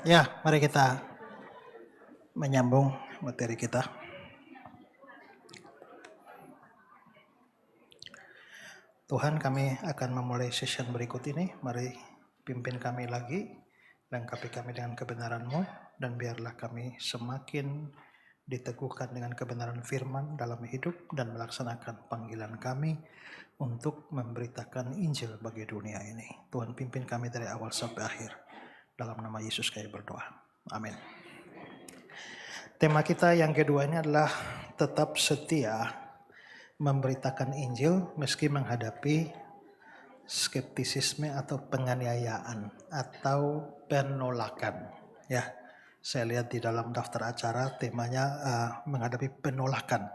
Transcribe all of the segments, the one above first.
Ya, mari kita menyambung materi kita. Tuhan, kami akan memulai session berikut ini. Mari pimpin kami lagi, lengkapi kami dengan kebenaran-Mu, dan biarlah kami semakin diteguhkan dengan kebenaran firman dalam hidup dan melaksanakan panggilan kami untuk memberitakan Injil bagi dunia ini. Tuhan, pimpin kami dari awal sampai akhir. Dalam nama Yesus kami berdoa. Amin. Tema kita yang kedua ini adalah tetap setia memberitakan Injil meski menghadapi skeptisisme atau penganiayaan atau penolakan. Ya, saya lihat di dalam daftar acara temanya menghadapi penolakan.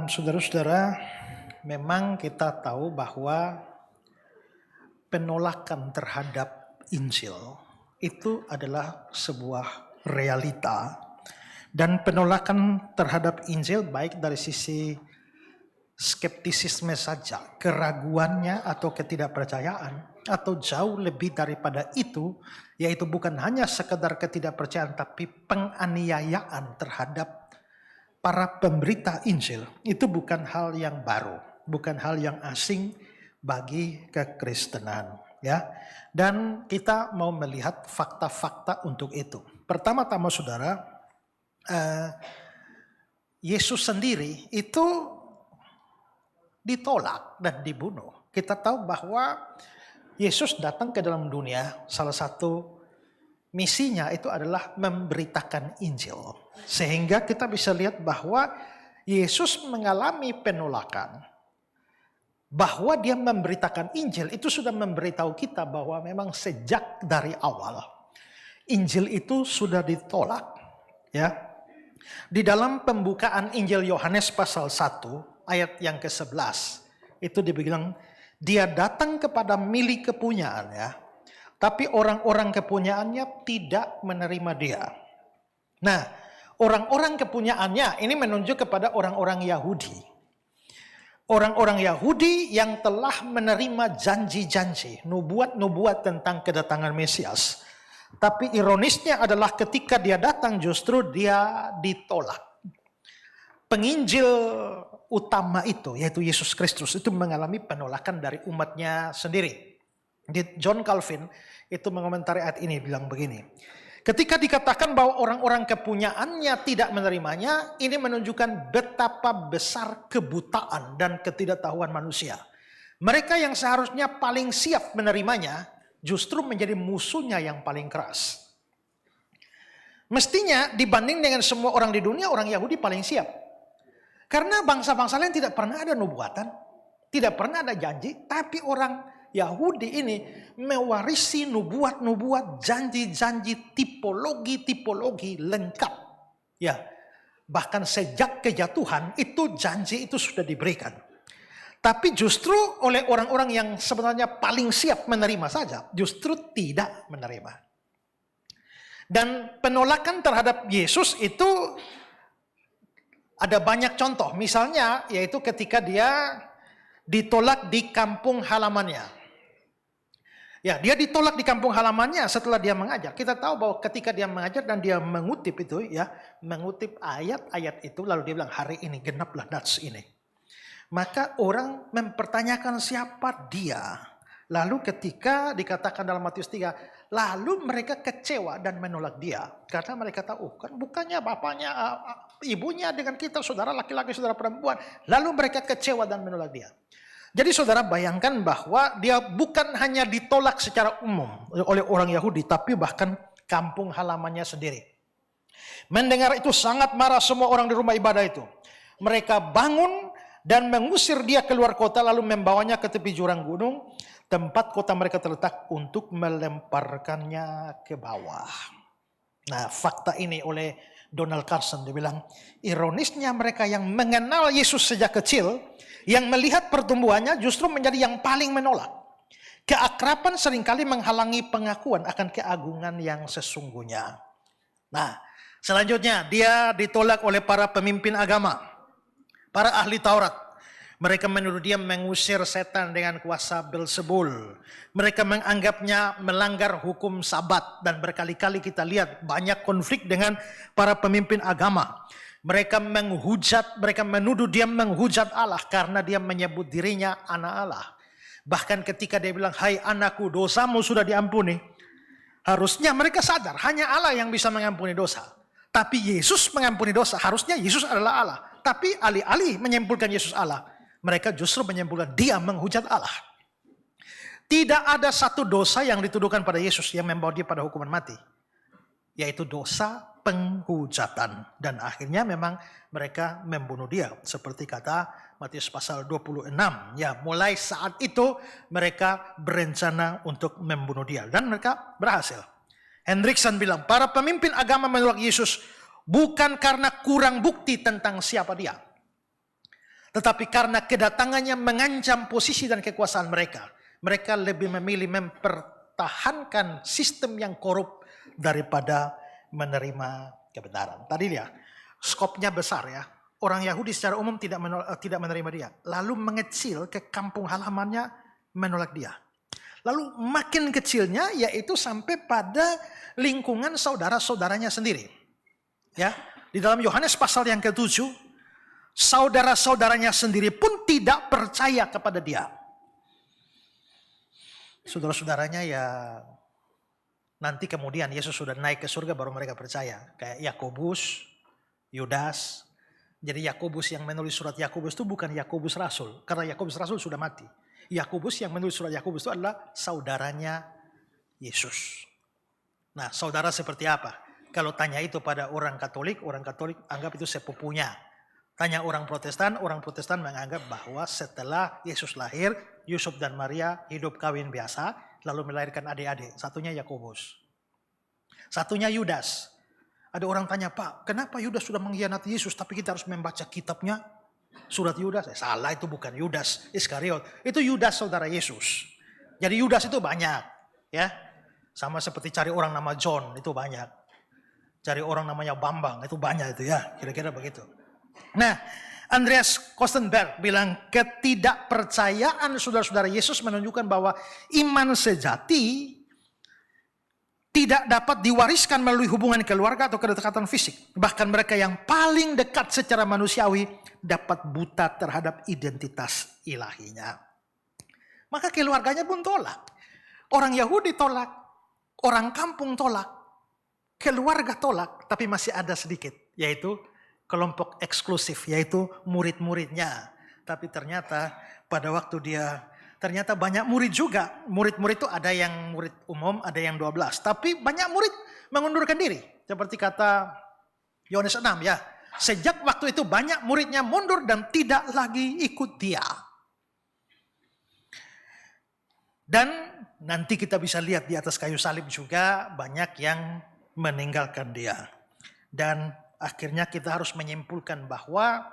Saudara-saudara, memang kita tahu bahwa penolakan terhadap Injil itu adalah sebuah realita, dan penolakan terhadap Injil baik dari sisi skeptisisme saja, keraguannya atau ketidakpercayaan, atau jauh lebih daripada itu, yaitu bukan hanya sekedar ketidakpercayaan tapi penganiayaan terhadap para pemberita Injil. Itu bukan hal yang baru, bukan hal yang asing bagi kekristenan, ya. Dan kita mau melihat fakta-fakta untuk itu. Pertama-tama saudara, Yesus sendiri itu ditolak dan dibunuh. Kita tahu bahwa Yesus datang ke dalam dunia, salah satu misinya itu adalah memberitakan Injil. Sehingga kita bisa lihat bahwa Yesus mengalami penolakan. Bahwa dia memberitakan Injil itu sudah memberitahu kita bahwa memang sejak dari awal Injil itu sudah ditolak, ya. Di dalam pembukaan Injil Yohanes pasal 1 ayat yang ke-11 itu dibilang dia datang kepada milik kepunyaannya, tapi orang-orang kepunyaannya tidak menerima dia. Nah, orang-orang kepunyaannya ini menunjuk kepada orang-orang Yahudi. Orang-orang Yahudi yang telah menerima janji-janji, nubuat-nubuat tentang kedatangan Mesias. Tapi ironisnya adalah ketika dia datang justru dia ditolak. Penginjil utama itu, yaitu Yesus Kristus, itu mengalami penolakan dari umatnya sendiri. John Calvin itu mengomentari ayat ini, bilang begini. Ketika dikatakan bahwa orang-orang kepunyaannya tidak menerimanya, ini menunjukkan betapa besar kebutaan dan ketidaktahuan manusia. Mereka yang seharusnya paling siap menerimanya, justru menjadi musuhnya yang paling keras. Mestinya dibanding dengan semua orang di dunia, orang Yahudi paling siap. Karena bangsa-bangsa lain tidak pernah ada nubuatan, tidak pernah ada janji, tapi orang Yahudi ini mewarisi nubuat-nubuat, janji-janji, tipologi-tipologi lengkap. Ya, bahkan sejak kejatuhan itu janji itu sudah diberikan. Tapi justru oleh orang-orang yang sebenarnya paling siap menerima saja, justru tidak menerima. Dan penolakan terhadap Yesus itu ada banyak contoh. Misalnya yaitu ketika dia ditolak di kampung halamannya. Ya, dia ditolak di kampung halamannya setelah dia mengajar. Kita tahu bahwa ketika dia mengajar dan dia mengutip itu, ya, mengutip ayat-ayat itu, lalu dia bilang hari ini genaplah nats ini. Maka orang mempertanyakan siapa dia. Lalu ketika dikatakan dalam Matius 3, lalu mereka kecewa dan menolak dia. Karena mereka tahu, kan bukannya bapaknya, ibunya dengan kita, saudara laki-laki, saudara perempuan. Lalu mereka kecewa dan menolak dia. Jadi saudara bayangkan bahwa dia bukan hanya ditolak secara umum oleh orang Yahudi, tapi bahkan kampung halamannya sendiri. Mendengar itu sangat marah semua orang di rumah ibadah itu. Mereka bangun dan mengusir dia keluar kota lalu membawanya ke tepi jurang gunung tempat kota mereka terletak untuk melemparkannya ke bawah. Nah, fakta ini oleh Donald Carson, dia bilang ironisnya mereka yang mengenal Yesus sejak kecil, yang melihat pertumbuhannya justru menjadi yang paling menolak. Keakraban seringkali menghalangi pengakuan akan keagungan yang sesungguhnya. Nah, selanjutnya dia ditolak oleh para pemimpin agama, para ahli Taurat. Mereka menuduh dia mengusir setan dengan kuasa Beelzebul. Mereka menganggapnya melanggar hukum Sabat, dan berkali-kali kita lihat banyak konflik dengan para pemimpin agama. Mereka menghujat, mereka menuduh dia menghujat Allah karena dia menyebut dirinya anak Allah. Bahkan ketika dia bilang, hai anakku, dosamu sudah diampuni. Harusnya mereka sadar, hanya Allah yang bisa mengampuni dosa. Tapi Yesus mengampuni dosa, harusnya Yesus adalah Allah. Tapi alih-alih menyimpulkan Yesus Allah, mereka justru menyimpulkan dia menghujat Allah. Tidak ada satu dosa yang dituduhkan pada Yesus yang membawa dia pada hukuman mati. Yaitu dosa penghujatan. Dan akhirnya memang mereka membunuh dia. Seperti kata Matius pasal 26. Ya, mulai saat itu mereka berencana untuk membunuh dia. Dan mereka berhasil. Hendrickson bilang, para pemimpin agama menolak Yesus bukan karena kurang bukti tentang siapa dia. Tetapi karena kedatangannya mengancam posisi dan kekuasaan mereka. Mereka lebih memilih mempertahankan sistem yang korup daripada menerima kebenaran. Tadi dia, skopnya besar ya. Orang Yahudi secara umum tidak menerima dia. Lalu mengecil ke kampung halamannya, menolak dia. Lalu makin kecilnya yaitu sampai pada lingkungan saudara-saudaranya sendiri. Ya, di dalam Yohanes pasal yang ke-7, saudara-saudaranya sendiri pun tidak percaya kepada dia. Saudara-saudaranya ya nanti kemudian Yesus sudah naik ke surga baru mereka percaya. Kayak Yakobus, Yudas. Jadi Yakobus yang menulis surat Yakobus itu bukan Yakobus Rasul. Karena Yakobus Rasul sudah mati. Yakobus yang menulis surat Yakobus itu adalah saudaranya Yesus. Nah, saudara seperti apa? Kalau tanya itu pada orang Katolik anggap itu sepupunya. Tanya orang Protestan menganggap bahwa setelah Yesus lahir, Yusuf dan Maria hidup kawin biasa, lalu melahirkan adik-adik. Satunya Yakobus. Satunya Yudas. Ada orang tanya, Pak, kenapa Yudas sudah mengkhianati Yesus, tapi kita harus membaca kitabnya? Surat Yudas, salah, itu bukan Yudas Iskariot. Itu Yudas saudara Yesus. Jadi Yudas itu banyak. Ya, sama seperti cari orang nama John, itu banyak. Cari orang namanya Bambang, itu banyak itu ya. Kira-kira begitu. Nah, Andreas Kostenberg bilang ketidakpercayaan saudara-saudara Yesus menunjukkan bahwa iman sejati tidak dapat diwariskan melalui hubungan keluarga atau kedekatan fisik. Bahkan mereka yang paling dekat secara manusiawi dapat buta terhadap identitas ilahinya. Maka keluarganya pun tolak. Orang Yahudi tolak, orang kampung tolak, keluarga tolak, tapi masih ada sedikit, yaitu kelompok eksklusif, yaitu murid-muridnya. Tapi ternyata pada waktu ternyata banyak murid juga. Murid-murid itu ada yang murid umum, ada yang 12. Tapi banyak murid mengundurkan diri. Seperti kata Yohanes 6 ya. Sejak waktu itu banyak muridnya mundur dan tidak lagi ikut dia. Dan nanti kita bisa lihat di atas kayu salib juga banyak yang meninggalkan dia. Dan akhirnya kita harus menyimpulkan bahwa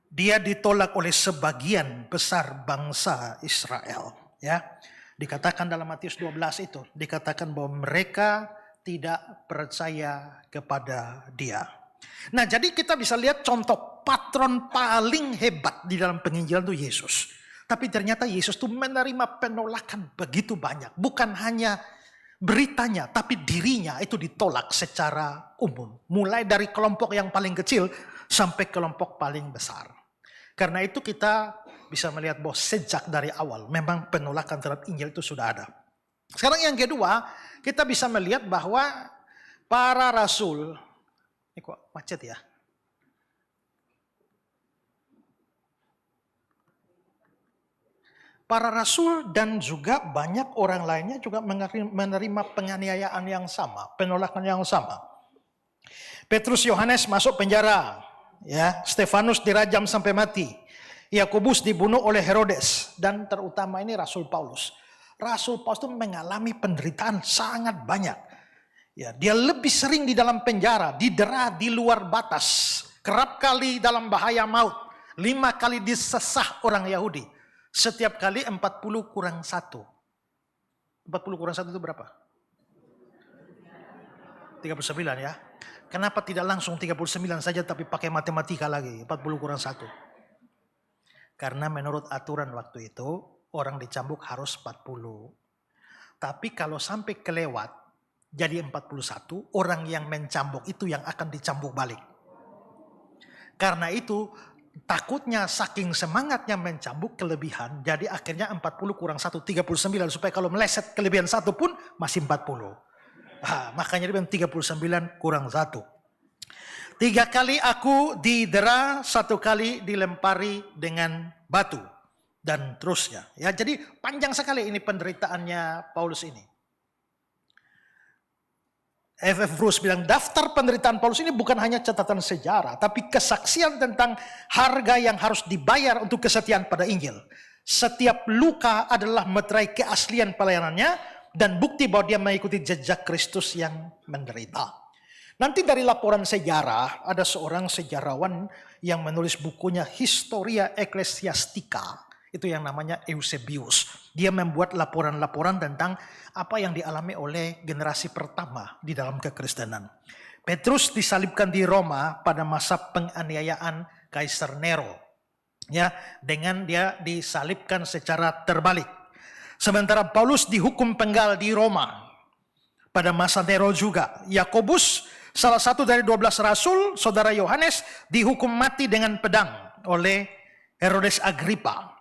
dia ditolak oleh sebagian besar bangsa Israel. Ya, dikatakan dalam Matius 12 itu, dikatakan bahwa mereka tidak percaya kepada dia. Nah, jadi kita bisa lihat contoh patron paling hebat di dalam penginjilan itu Yesus. Tapi ternyata Yesus itu menerima penolakan begitu banyak. Bukan hanya beritanya, tapi dirinya itu ditolak secara umum. Mulai dari kelompok yang paling kecil sampai kelompok paling besar. Karena itu kita bisa melihat bahwa sejak dari awal memang penolakan terhadap Injil itu sudah ada. Sekarang yang kedua, kita bisa melihat bahwa para rasul, ini kok macet ya? Para rasul dan juga banyak orang lainnya juga menerima penganiayaan yang sama, penolakan yang sama. Petrus, Yohanes masuk penjara, ya. Stefanus dirajam sampai mati. Yakobus dibunuh oleh Herodes, dan terutama ini Rasul Paulus. Rasul Paulus itu mengalami penderitaan sangat banyak. Ya, dia lebih sering di dalam penjara, didera di luar batas, kerap kali dalam bahaya maut, 5 kali disesah orang Yahudi. Setiap kali 40 kurang 1. 40 kurang 1 itu berapa? 39 ya. Kenapa tidak langsung 39 saja tapi pakai matematika lagi, 40 kurang 1? Karena menurut aturan waktu itu, orang dicambuk harus 40. Tapi kalau sampai kelewat, jadi 41, orang yang mencambuk itu yang akan dicambuk balik. Karena itu, takutnya saking semangatnya mencambuk kelebihan, jadi akhirnya 40 kurang 1, 39. Supaya kalau meleset kelebihan 1 pun masih 40. Makanya dia bilang 39 kurang 1. 3 kali aku didera, 1 kali dilempari dengan batu. Dan terusnya. Ya, jadi panjang sekali ini penderitaannya Paulus ini. F.F. Bruce bilang daftar penderitaan Paulus ini bukan hanya catatan sejarah, tapi kesaksian tentang harga yang harus dibayar untuk kesetiaan pada Injil. Setiap luka adalah meterai keaslian pelayanannya dan bukti bahwa dia mengikuti jejak Kristus yang menderita. Nanti dari laporan sejarah, ada seorang sejarawan yang menulis bukunya Historia Ecclesiastica. Itu yang namanya Eusebius. Dia membuat laporan-laporan tentang apa yang dialami oleh generasi pertama di dalam kekristenan. Petrus disalibkan di Roma pada masa penganiayaan Kaisar Nero. Ya, dengan dia disalibkan secara terbalik. Sementara Paulus dihukum penggal di Roma pada masa Nero juga. Yakobus, salah satu dari 12 rasul, saudara Yohanes, dihukum mati dengan pedang oleh Herodes Agrippa.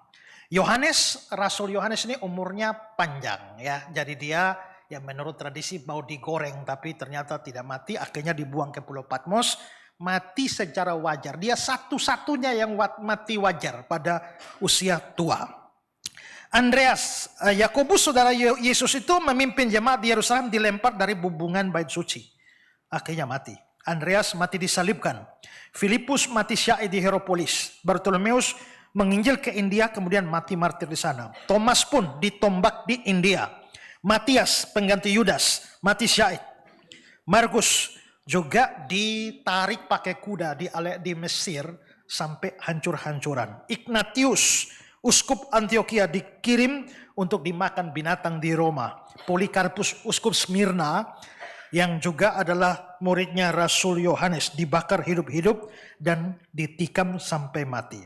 Rasul Yohanes ini umurnya panjang ya. Jadi dia ya menurut tradisi mau digoreng tapi ternyata tidak mati, akhirnya dibuang ke Pulau Patmos, mati secara wajar. Dia satu-satunya yang mati wajar pada usia tua. Andreas, Yakobus saudara Yesus itu memimpin jemaat di Yerusalem, dilempar dari bumbungan bait suci. Akhirnya mati. Andreas mati disalibkan. Filipus mati syahid di Hieropolis. Bartolomeus menginjil ke India kemudian mati martir di sana. Thomas pun ditombak di India. Matias pengganti Yudas mati syahid. Markus juga ditarik pakai kuda di Mesir sampai hancur-hancuran. Ignatius uskup Antioquia dikirim untuk dimakan binatang di Roma. Polikarpus uskup Smyrna yang juga adalah muridnya Rasul Yohanes dibakar hidup-hidup dan ditikam sampai mati.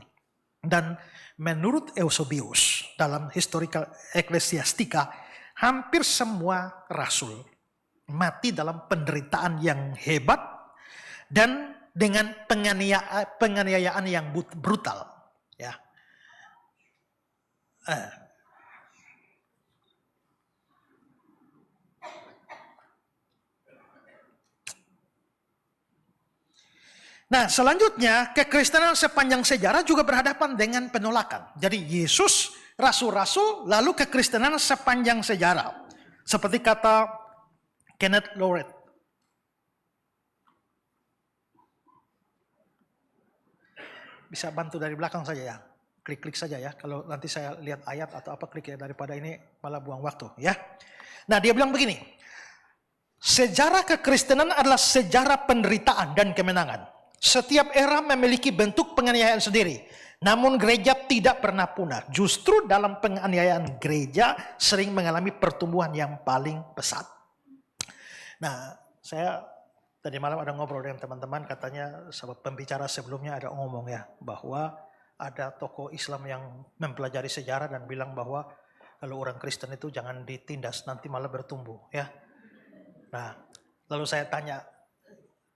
Dan menurut Eusebius dalam Historia Ecclesiastica, hampir semua rasul mati dalam penderitaan yang hebat dan dengan penganiayaan yang brutal. Ya. Nah, selanjutnya kekristenan sepanjang sejarah juga berhadapan dengan penolakan. Jadi Yesus, rasul-rasul, lalu kekristenan sepanjang sejarah. Seperti kata Kenneth Lorett. Bisa bantu dari belakang saja ya. Klik-klik saja ya. Kalau nanti saya lihat ayat atau apa, klik ya, daripada ini malah buang waktu ya. Nah, dia bilang begini. Sejarah kekristenan adalah sejarah penderitaan dan kemenangan. Setiap era memiliki bentuk penganiayaan sendiri. Namun gereja tidak pernah punah. Justru dalam penganiayaan gereja sering mengalami pertumbuhan yang paling pesat. Nah, saya tadi malam ada ngobrol dengan teman-teman, katanya sebab pembicara sebelumnya ada ngomong ya, bahwa ada tokoh Islam yang mempelajari sejarah dan bilang bahwa kalau orang Kristen itu jangan ditindas, nanti malah bertumbuh ya. Nah, lalu saya tanya,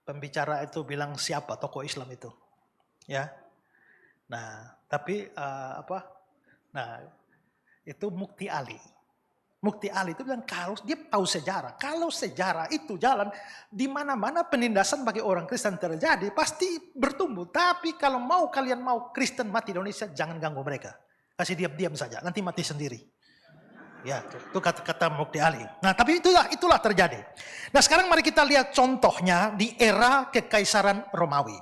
pembicara itu bilang siapa tokoh Islam itu, ya. Nah, tapi Nah, itu Mukti Ali. Mukti Ali itu bilang kalau dia tahu sejarah, kalau sejarah itu jalan di mana-mana penindasan bagi orang Kristen terjadi pasti bertumbuh. Tapi kalau kalian mau Kristen mati di Indonesia, jangan ganggu mereka. Kasih diam-diam saja, nanti mati sendiri. Ya, itu kata-kata Mukti Ali. Nah, tapi itulah terjadi. Nah, sekarang mari kita lihat contohnya di era Kekaisaran Romawi.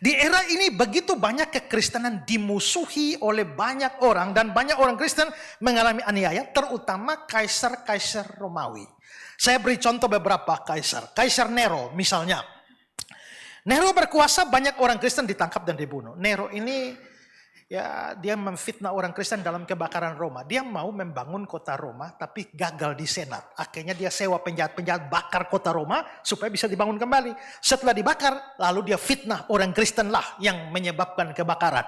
Di era ini begitu banyak kekristenan dimusuhi oleh banyak orang dan banyak orang Kristen mengalami aniaya, terutama kaisar-kaisar Romawi. Saya beri contoh beberapa kaisar. Kaisar Nero misalnya. Nero berkuasa, banyak orang Kristen ditangkap dan dibunuh. Nero ini ya dia memfitnah orang Kristen dalam kebakaran Roma. Dia mau membangun kota Roma tapi gagal di Senat. Akhirnya dia sewa penjahat-penjahat bakar kota Roma supaya bisa dibangun kembali. Setelah dibakar, lalu dia fitnah orang Kristen lah yang menyebabkan kebakaran.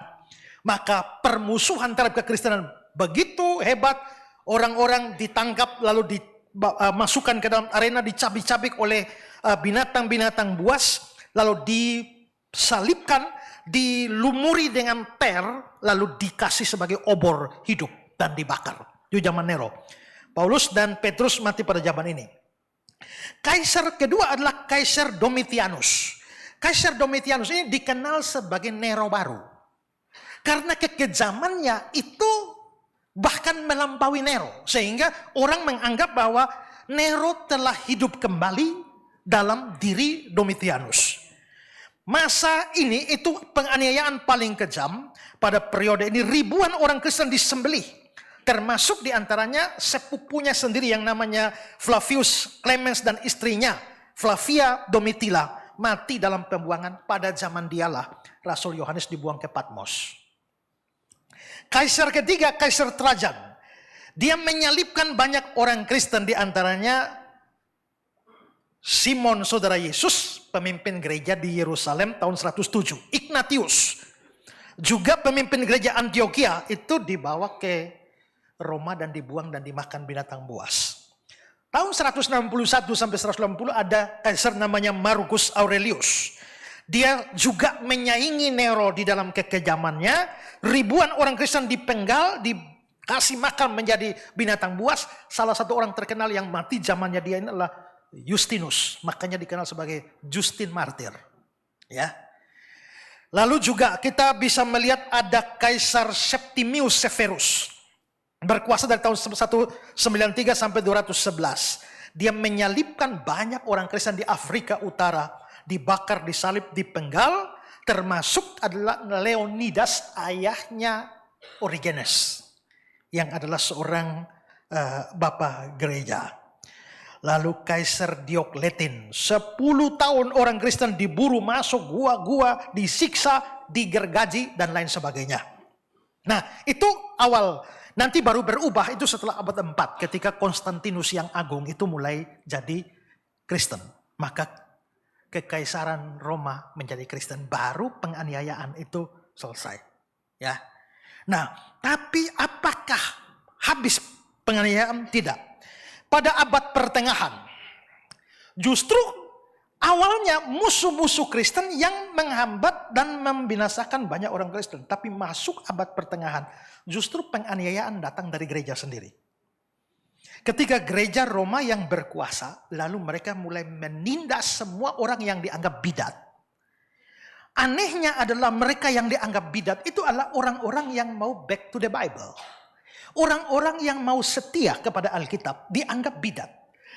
Maka permusuhan terhadap kekristenan begitu hebat, orang-orang ditangkap lalu dimasukkan ke dalam arena, dicabik-cabik oleh binatang-binatang buas, lalu disalibkan, dilumuri dengan per, lalu dikasih sebagai obor hidup dan dibakar. Itu zaman Nero. Paulus dan Petrus mati pada zaman ini. Kaisar kedua adalah Kaisar Domitianus. Kaisar Domitianus ini dikenal sebagai Nero baru. Karena kekejamannya itu bahkan melampaui Nero. Sehingga orang menganggap bahwa Nero telah hidup kembali dalam diri Domitianus. Masa ini itu penganiayaan paling kejam. Pada periode ini ribuan orang Kristen disembelih. Termasuk diantaranya sepupunya sendiri yang namanya Flavius Clemens dan istrinya Flavia Domitilla mati dalam pembuangan. Pada zaman dialah Rasul Yohanes dibuang ke Patmos. Kaisar ketiga, Kaisar Trajan. Dia menyalibkan banyak orang Kristen, diantaranya Simon saudara Yesus, pemimpin gereja di Yerusalem tahun 107. Ignatius, juga pemimpin gereja Antioquia, itu dibawa ke Roma dan dibuang dan dimakan binatang buas. Tahun 161 sampai 180 ada kaisar namanya Marcus Aurelius. Dia juga menyaingi Nero di dalam kekejamannya. Ribuan orang Kristen dipenggal, dikasih makan menjadi binatang buas. Salah satu orang terkenal yang mati zamannya dia ini adalah Justinus, makanya dikenal sebagai Justin Martir. Ya. Lalu juga kita bisa melihat ada Kaisar Septimius Severus. Berkuasa dari tahun 193 sampai 211. Dia menyalibkan banyak orang Kristen di Afrika Utara. Dibakar, disalib, dipenggal. Termasuk adalah Leonidas, ayahnya Origenes. Yang adalah seorang bapak gereja. Lalu Kaisar Diocletian, 10 tahun orang Kristen diburu masuk gua-gua, disiksa, digergaji, dan lain sebagainya. Nah, itu awal. Nanti baru berubah itu setelah abad 4 ketika Konstantinus yang agung itu mulai jadi Kristen. Maka kekaisaran Roma menjadi Kristen. Baru penganiayaan itu selesai. Ya. Nah, tapi apakah habis penganiayaan? Tidak. Pada abad pertengahan, justru awalnya musuh-musuh Kristen yang menghambat dan membinasakan banyak orang Kristen. Tapi masuk abad pertengahan, justru penganiayaan datang dari gereja sendiri. Ketika gereja Roma yang berkuasa, lalu mereka mulai menindas semua orang yang dianggap bidat. Anehnya adalah mereka yang dianggap bidat itu adalah orang-orang yang mau back to the Bible. Orang-orang yang mau setia kepada Alkitab dianggap bidat.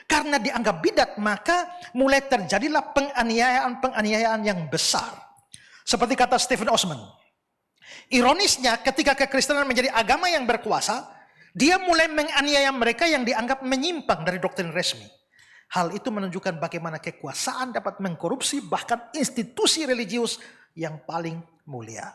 Karena dianggap bidat, maka mulai terjadilah penganiayaan-penganiayaan yang besar. Seperti kata Stephen Osman. Ironisnya ketika kekristenan menjadi agama yang berkuasa, dia mulai menganiaya mereka yang dianggap menyimpang dari doktrin resmi. Hal itu menunjukkan bagaimana kekuasaan dapat mengkorupsi bahkan institusi religius yang paling mulia.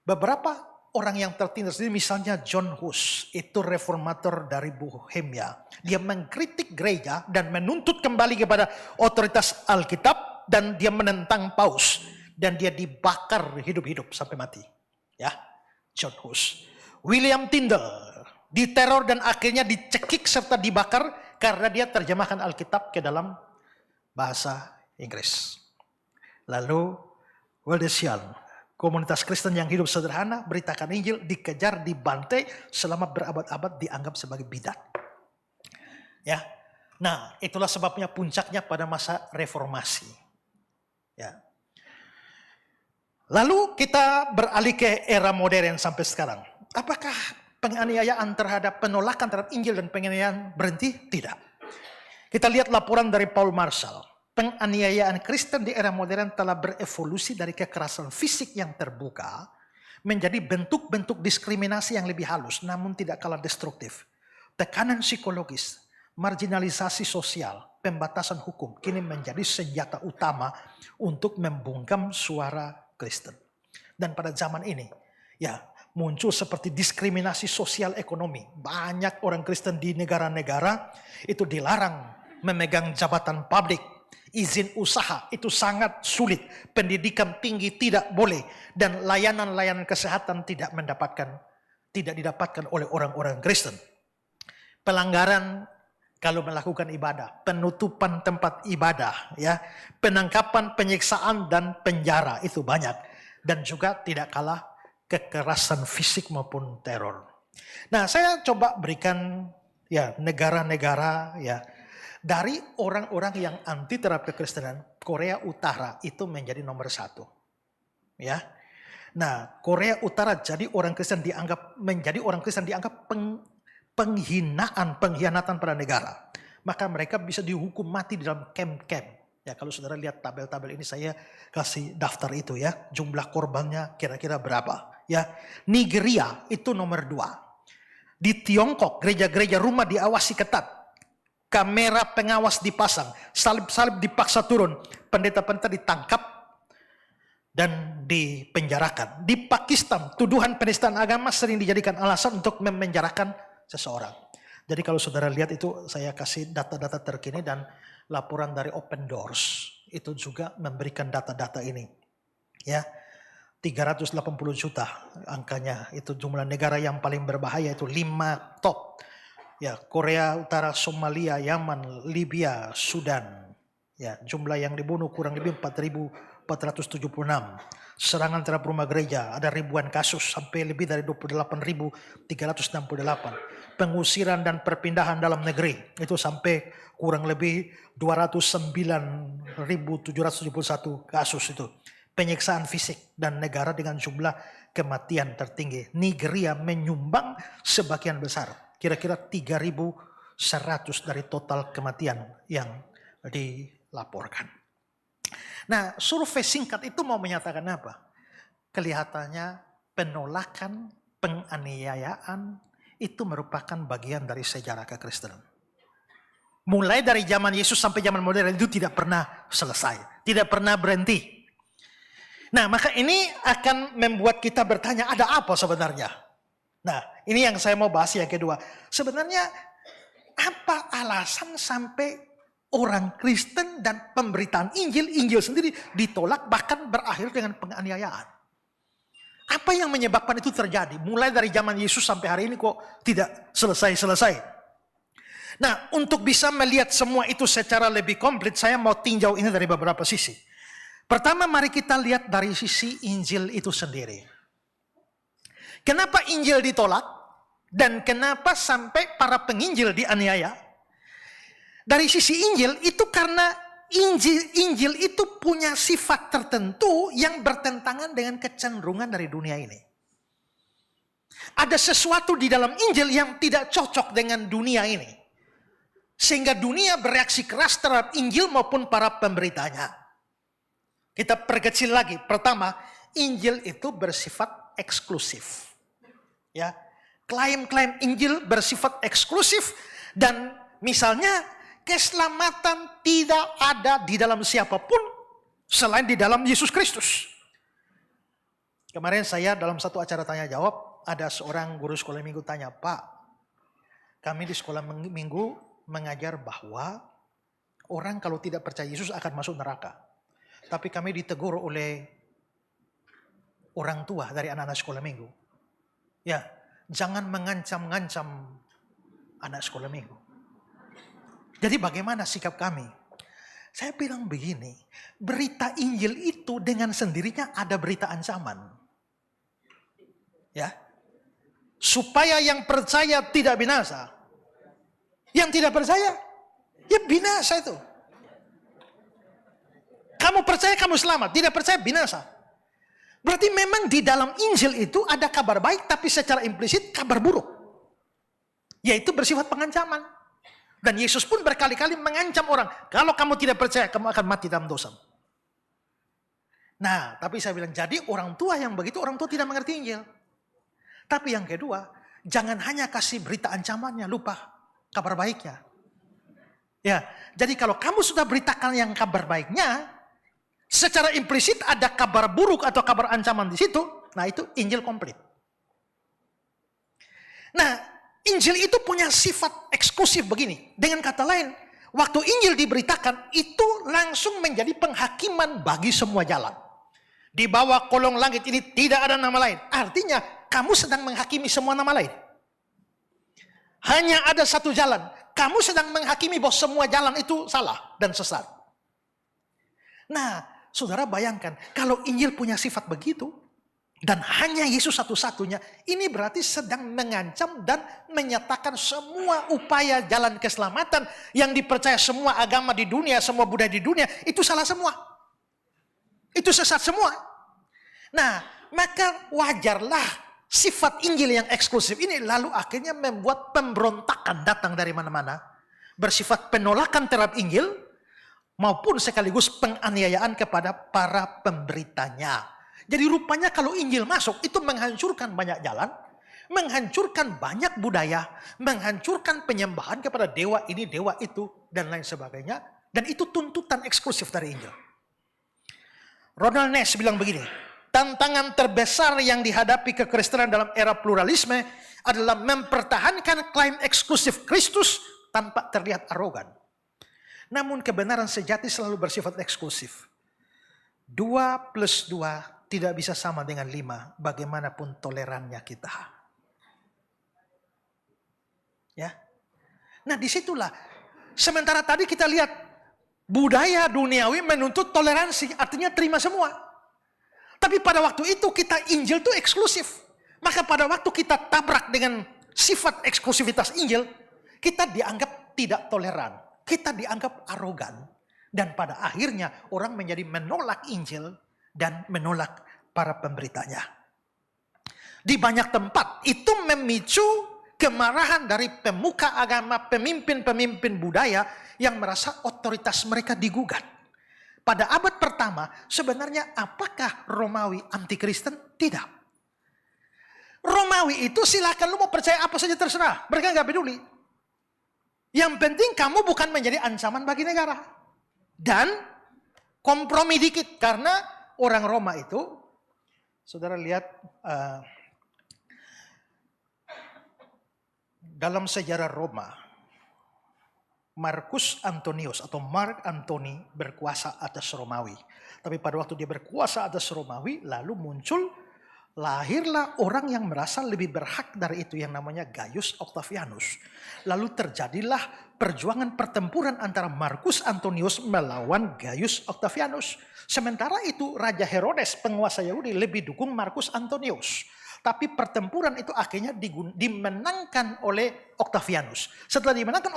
Beberapa orang yang tertindas ini misalnya John Hus, itu reformator dari Bohemia. Dia mengkritik gereja dan menuntut kembali kepada otoritas Alkitab dan dia menentang paus dan dia dibakar hidup-hidup sampai mati. Ya, John Hus. William Tyndale diteror dan akhirnya dicekik serta dibakar karena dia terjemahkan Alkitab ke dalam bahasa Inggris. Lalu Waldesian, komunitas Kristen yang hidup sederhana, beritakan Injil, dikejar, dibantai selama berabad-abad dianggap sebagai bidat. Ya. Nah, itulah sebabnya puncaknya pada masa reformasi. Ya. Lalu kita beralih ke era modern sampai sekarang. Apakah penganiayaan terhadap penolakan terhadap Injil dan penganiayaan berhenti? Tidak. Kita lihat laporan dari Paul Marshall. Penganiayaan Kristen di era modern telah berevolusi dari kekerasan fisik yang terbuka menjadi bentuk-bentuk diskriminasi yang lebih halus namun tidak kalah destruktif. Tekanan psikologis, marginalisasi sosial, pembatasan hukum kini menjadi senjata utama untuk membungkam suara Kristen. Dan pada zaman ini, ya, muncul seperti diskriminasi sosial ekonomi. Banyak orang Kristen di negara-negara itu dilarang memegang jabatan publik. Izin usaha itu sangat sulit. Pendidikan tinggi tidak boleh. Dan layanan-layanan kesehatan tidak didapatkan oleh orang-orang Kristen. Pelanggaran kalau melakukan ibadah, penutupan tempat ibadah, ya, penangkapan, penyiksaan dan penjara itu banyak. Dan juga tidak kalah kekerasan fisik maupun teror. Nah, saya coba berikan ya negara-negara ya dari orang-orang yang anti terhadap kekristenan. Korea Utara itu menjadi nomor 1. Ya. Nah, Korea Utara menjadi orang Kristen dianggap pengkhianatan pada negara. Maka mereka bisa dihukum mati di dalam camp-camp. Ya, kalau saudara lihat tabel-tabel ini saya kasih daftar itu ya, jumlah korbannya kira-kira berapa. Ya, Nigeria itu nomor 2. Di Tiongkok gereja-gereja rumah diawasi ketat, kamera pengawas dipasang, salib-salib dipaksa turun, pendeta-pendeta ditangkap dan dipenjarakan. Di Pakistan tuduhan penistaan agama sering dijadikan alasan untuk memenjarakan seseorang. Jadi kalau saudara lihat itu saya kasih data-data terkini dan laporan dari Open Doors itu juga memberikan data-data ini. Ya. 380 juta angkanya, itu jumlah negara yang paling berbahaya itu 5 top. Ya, Korea Utara, Somalia, Yaman, Libya, Sudan. Ya, jumlah yang dibunuh kurang lebih 4.476. Serangan terhadap rumah gereja ada ribuan kasus sampai lebih dari 28.368. Pengusiran dan perpindahan dalam negeri itu sampai kurang lebih 209.771 kasus itu. Penyiksaan fisik dan negara dengan jumlah kematian tertinggi. Nigeria menyumbang sebagian besar, kira-kira 3.100 dari total kematian yang dilaporkan. Nah, survei singkat itu mau menyatakan apa? Kelihatannya penolakan, penganiayaan itu merupakan bagian dari sejarah kekristenan. Mulai dari zaman Yesus sampai zaman modern itu tidak pernah selesai, tidak pernah berhenti. Nah, maka ini akan membuat kita bertanya, ada apa sebenarnya? Nah, ini yang saya mau bahas yang kedua. Sebenarnya apa alasan sampai orang Kristen dan pemberitaan Injil sendiri ditolak bahkan berakhir dengan penganiayaan? Apa yang menyebabkan itu terjadi? Mulai dari zaman Yesus sampai hari ini kok tidak selesai-selesai. Nah, untuk bisa melihat semua itu secara lebih komplit, saya mau tinjau ini dari beberapa sisi. Pertama, mari kita lihat dari sisi Injil itu sendiri. Kenapa Injil ditolak? Dan kenapa sampai para penginjil dianiaya? Dari sisi Injil itu karena Injil itu punya sifat tertentu yang bertentangan dengan kecenderungan dari dunia ini. Ada sesuatu di dalam Injil yang tidak cocok dengan dunia ini. Sehingga dunia bereaksi keras terhadap Injil maupun para pemberitanya. Kita perkecil lagi. Pertama, Injil itu bersifat eksklusif. Ya, klaim-klaim Injil bersifat eksklusif dan misalnya keselamatan tidak ada di dalam siapapun selain di dalam Yesus Kristus. Kemarin saya dalam satu acara tanya jawab, ada seorang guru sekolah minggu tanya, "Pak, kami di sekolah minggu mengajar bahwa orang kalau tidak percaya Yesus akan masuk neraka. Tapi kami ditegur oleh orang tua dari anak-anak sekolah minggu. Ya, jangan mengancam-ngancam anak sekolah minggu. Jadi bagaimana sikap kami?" Saya bilang begini, berita Injil itu dengan sendirinya ada berita ancaman. Ya, supaya yang percaya tidak binasa. Yang tidak percaya, ya binasa itu. Kamu percaya kamu selamat, tidak percaya binasa. Berarti memang di dalam Injil itu ada kabar baik, tapi secara implisit kabar buruk. Yaitu bersifat pengancaman. Dan Yesus pun berkali-kali mengancam orang, kalau kamu tidak percaya, kamu akan mati dalam dosa. Nah, tapi saya bilang, jadi orang tua yang begitu, orang tua tidak mengerti Injil. Tapi yang kedua, jangan hanya kasih berita ancamannya, lupa kabar baiknya. Ya, jadi kalau kamu sudah beritakan yang kabar baiknya, secara implisit ada kabar buruk atau kabar ancaman di situ, nah itu Injil komplit. Nah, Injil itu punya sifat eksklusif begini. Dengan kata lain, waktu Injil diberitakan, itu langsung menjadi penghakiman bagi semua jalan. Di bawah kolong langit ini tidak ada nama lain. Artinya, kamu sedang menghakimi semua nama lain. Hanya ada satu jalan. Kamu sedang menghakimi bahwa semua jalan itu salah dan sesat. Nah, saudara bayangkan, kalau Injil punya sifat begitu, dan hanya Yesus satu-satunya, ini berarti sedang mengancam dan menyatakan semua upaya jalan keselamatan yang dipercaya semua agama di dunia, semua budaya di dunia, itu salah semua. Itu sesat semua. Nah, maka wajarlah sifat Injil yang eksklusif ini lalu akhirnya membuat pemberontakan datang dari mana-mana. Bersifat penolakan terhadap Injil, maupun sekaligus penganiayaan kepada para pemberitanya. Jadi rupanya kalau Injil masuk itu menghancurkan banyak jalan, menghancurkan banyak budaya, menghancurkan penyembahan kepada dewa ini, dewa itu, dan lain sebagainya. Dan itu tuntutan eksklusif dari Injil. Ronald Nash bilang begini, tantangan terbesar yang dihadapi kekristenan dalam era pluralisme adalah mempertahankan klaim eksklusif Kristus tanpa terlihat arogan. Namun kebenaran sejati selalu bersifat eksklusif. 2 plus 2 tidak bisa sama dengan 5, bagaimanapun tolerannya kita. Ya. Nah, disitulah. Sementara tadi kita lihat budaya duniawi menuntut toleransi, artinya terima semua. Tapi pada waktu itu kita Injil itu eksklusif. Maka pada waktu kita tabrak dengan sifat eksklusivitas Injil, kita dianggap tidak toleran, kita dianggap arogan. Dan pada akhirnya orang menjadi menolak Injil dan menolak para pemberitanya. Di banyak tempat itu memicu kemarahan dari pemuka agama, pemimpin-pemimpin budaya yang merasa otoritas mereka digugat. Pada abad pertama sebenarnya apakah Romawi anti Kristen? Tidak. Romawi itu silakan lu mau percaya apa saja terserah, mereka nggak peduli. Yang penting kamu bukan menjadi ancaman bagi negara. Dan kompromi dikit, karena orang Roma itu, saudara lihat dalam sejarah Roma, Marcus Antonius atau Mark Antony berkuasa atas Romawi. Tapi pada waktu dia berkuasa atas Romawi, lalu lahirlah orang yang merasa lebih berhak dari itu yang namanya Gaius Octavianus. Lalu terjadilah perjuangan pertempuran antara Marcus Antonius melawan Gaius Octavianus. Sementara itu Raja Herodes penguasa Yahudi lebih dukung Marcus Antonius. Tapi pertempuran itu akhirnya dimenangkan oleh Octavianus. Setelah dimenangkan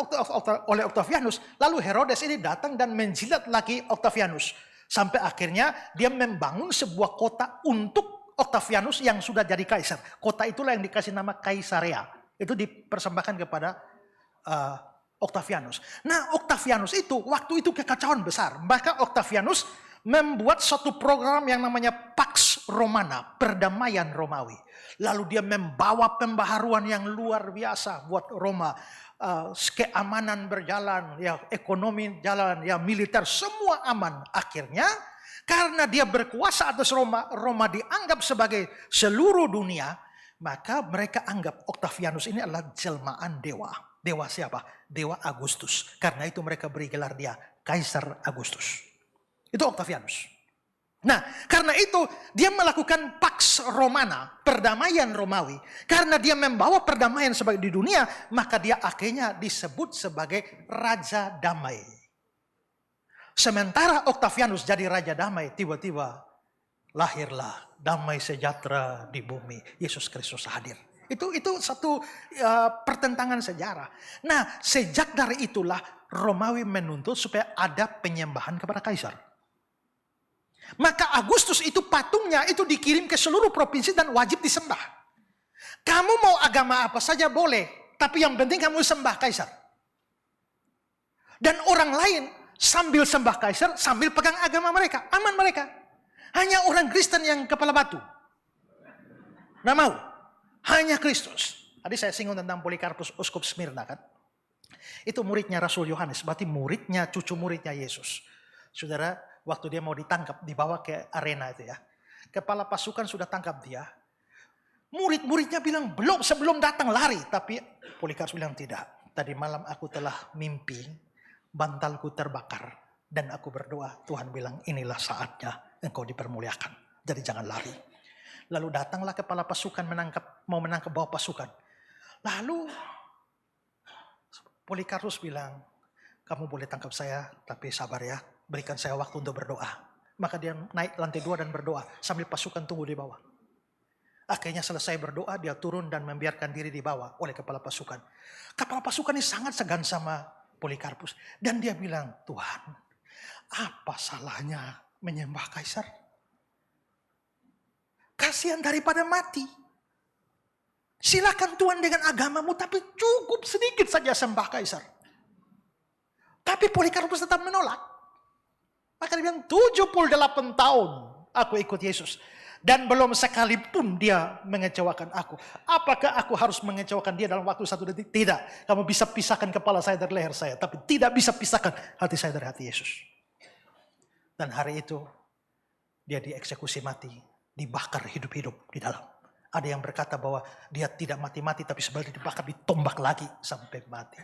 oleh Octavianus, lalu Herodes ini datang dan menjilat lagi Octavianus. Sampai akhirnya dia membangun sebuah kota untuk Octavianus yang sudah jadi kaisar. Kota itulah yang dikasih nama Kaisarea. Itu dipersembahkan kepada Octavianus. Nah, Octavianus itu waktu itu kekacauan besar. Maka Octavianus membuat suatu program yang namanya Pax Romana, perdamaian Romawi. Lalu dia membawa pembaharuan yang luar biasa buat Roma. Keamanan berjalan, ya ekonomi jalan, ya militer semua aman. Akhirnya karena dia berkuasa atas Roma, Roma dianggap sebagai seluruh dunia, maka mereka anggap Octavianus ini adalah jelmaan dewa. Dewa siapa? Dewa Agustus. Karena itu mereka beri gelar dia Kaisar Agustus. Itu Octavianus. Nah, karena itu dia melakukan Pax Romana, perdamaian Romawi. Karena dia membawa perdamaian sebagai di dunia, maka dia akhirnya disebut sebagai Raja Damai. Sementara Octavianus jadi Raja Damai, tiba-tiba lahirlah damai sejahtera di bumi. Yesus Kristus hadir. Itu satu pertentangan sejarah. Nah, sejak dari itulah Romawi menuntut supaya ada penyembahan kepada kaisar. Maka Agustus itu patungnya itu dikirim ke seluruh provinsi dan wajib disembah. Kamu mau agama apa saja boleh, tapi yang penting kamu sembah kaisar. Dan orang lain sambil sembah kaisar, sambil pegang agama mereka, aman mereka. Hanya orang Kristen yang kepala batu. Nggak mau. Hanya Kristus. Tadi saya singgung tentang Polikarpus, uskup Smyrna kan. Itu muridnya Rasul Yohanes, berarti muridnya, cucu muridnya Yesus. Saudara, waktu dia mau ditangkap, dibawa ke arena itu ya. Kepala pasukan sudah tangkap dia. Murid-muridnya bilang, belum, sebelum datang lari. Tapi Polikarpus bilang tidak. Tadi malam aku telah mimpi, bantalku terbakar. Dan aku berdoa, Tuhan bilang inilah saatnya engkau dipermuliakan. Jadi jangan lari. Lalu datanglah kepala pasukan mau menangkap bawa pasukan. Lalu Polikarpus bilang, kamu boleh tangkap saya, tapi sabar ya, berikan saya waktu untuk berdoa. Maka dia naik lantai 2 dan berdoa, sambil pasukan tunggu di bawah. Akhirnya selesai berdoa, dia turun dan membiarkan diri di bawah oleh kepala pasukan. Kepala pasukan ini sangat segan sama Polikarpus. Dan dia bilang, Tuhan, apa salahnya menyembah kaisar? Kasihan daripada mati. Silakan Tuhan dengan agamamu, tapi cukup sedikit saja sembah kaisar. Tapi Polikarpus tetap menolak. Maka dia bilang 78 tahun aku ikut Yesus. Dan belum sekalipun dia mengecewakan aku. Apakah aku harus mengecewakan dia dalam waktu 1 detik? Tidak. Kamu bisa pisahkan kepala saya dari leher saya. Tapi tidak bisa pisahkan hati saya dari hati Yesus. Dan hari itu dia dieksekusi mati. Dibakar hidup-hidup di dalam. Ada yang berkata bahwa dia tidak mati-mati, tapi sebaliknya dibakar, ditombak lagi sampai mati.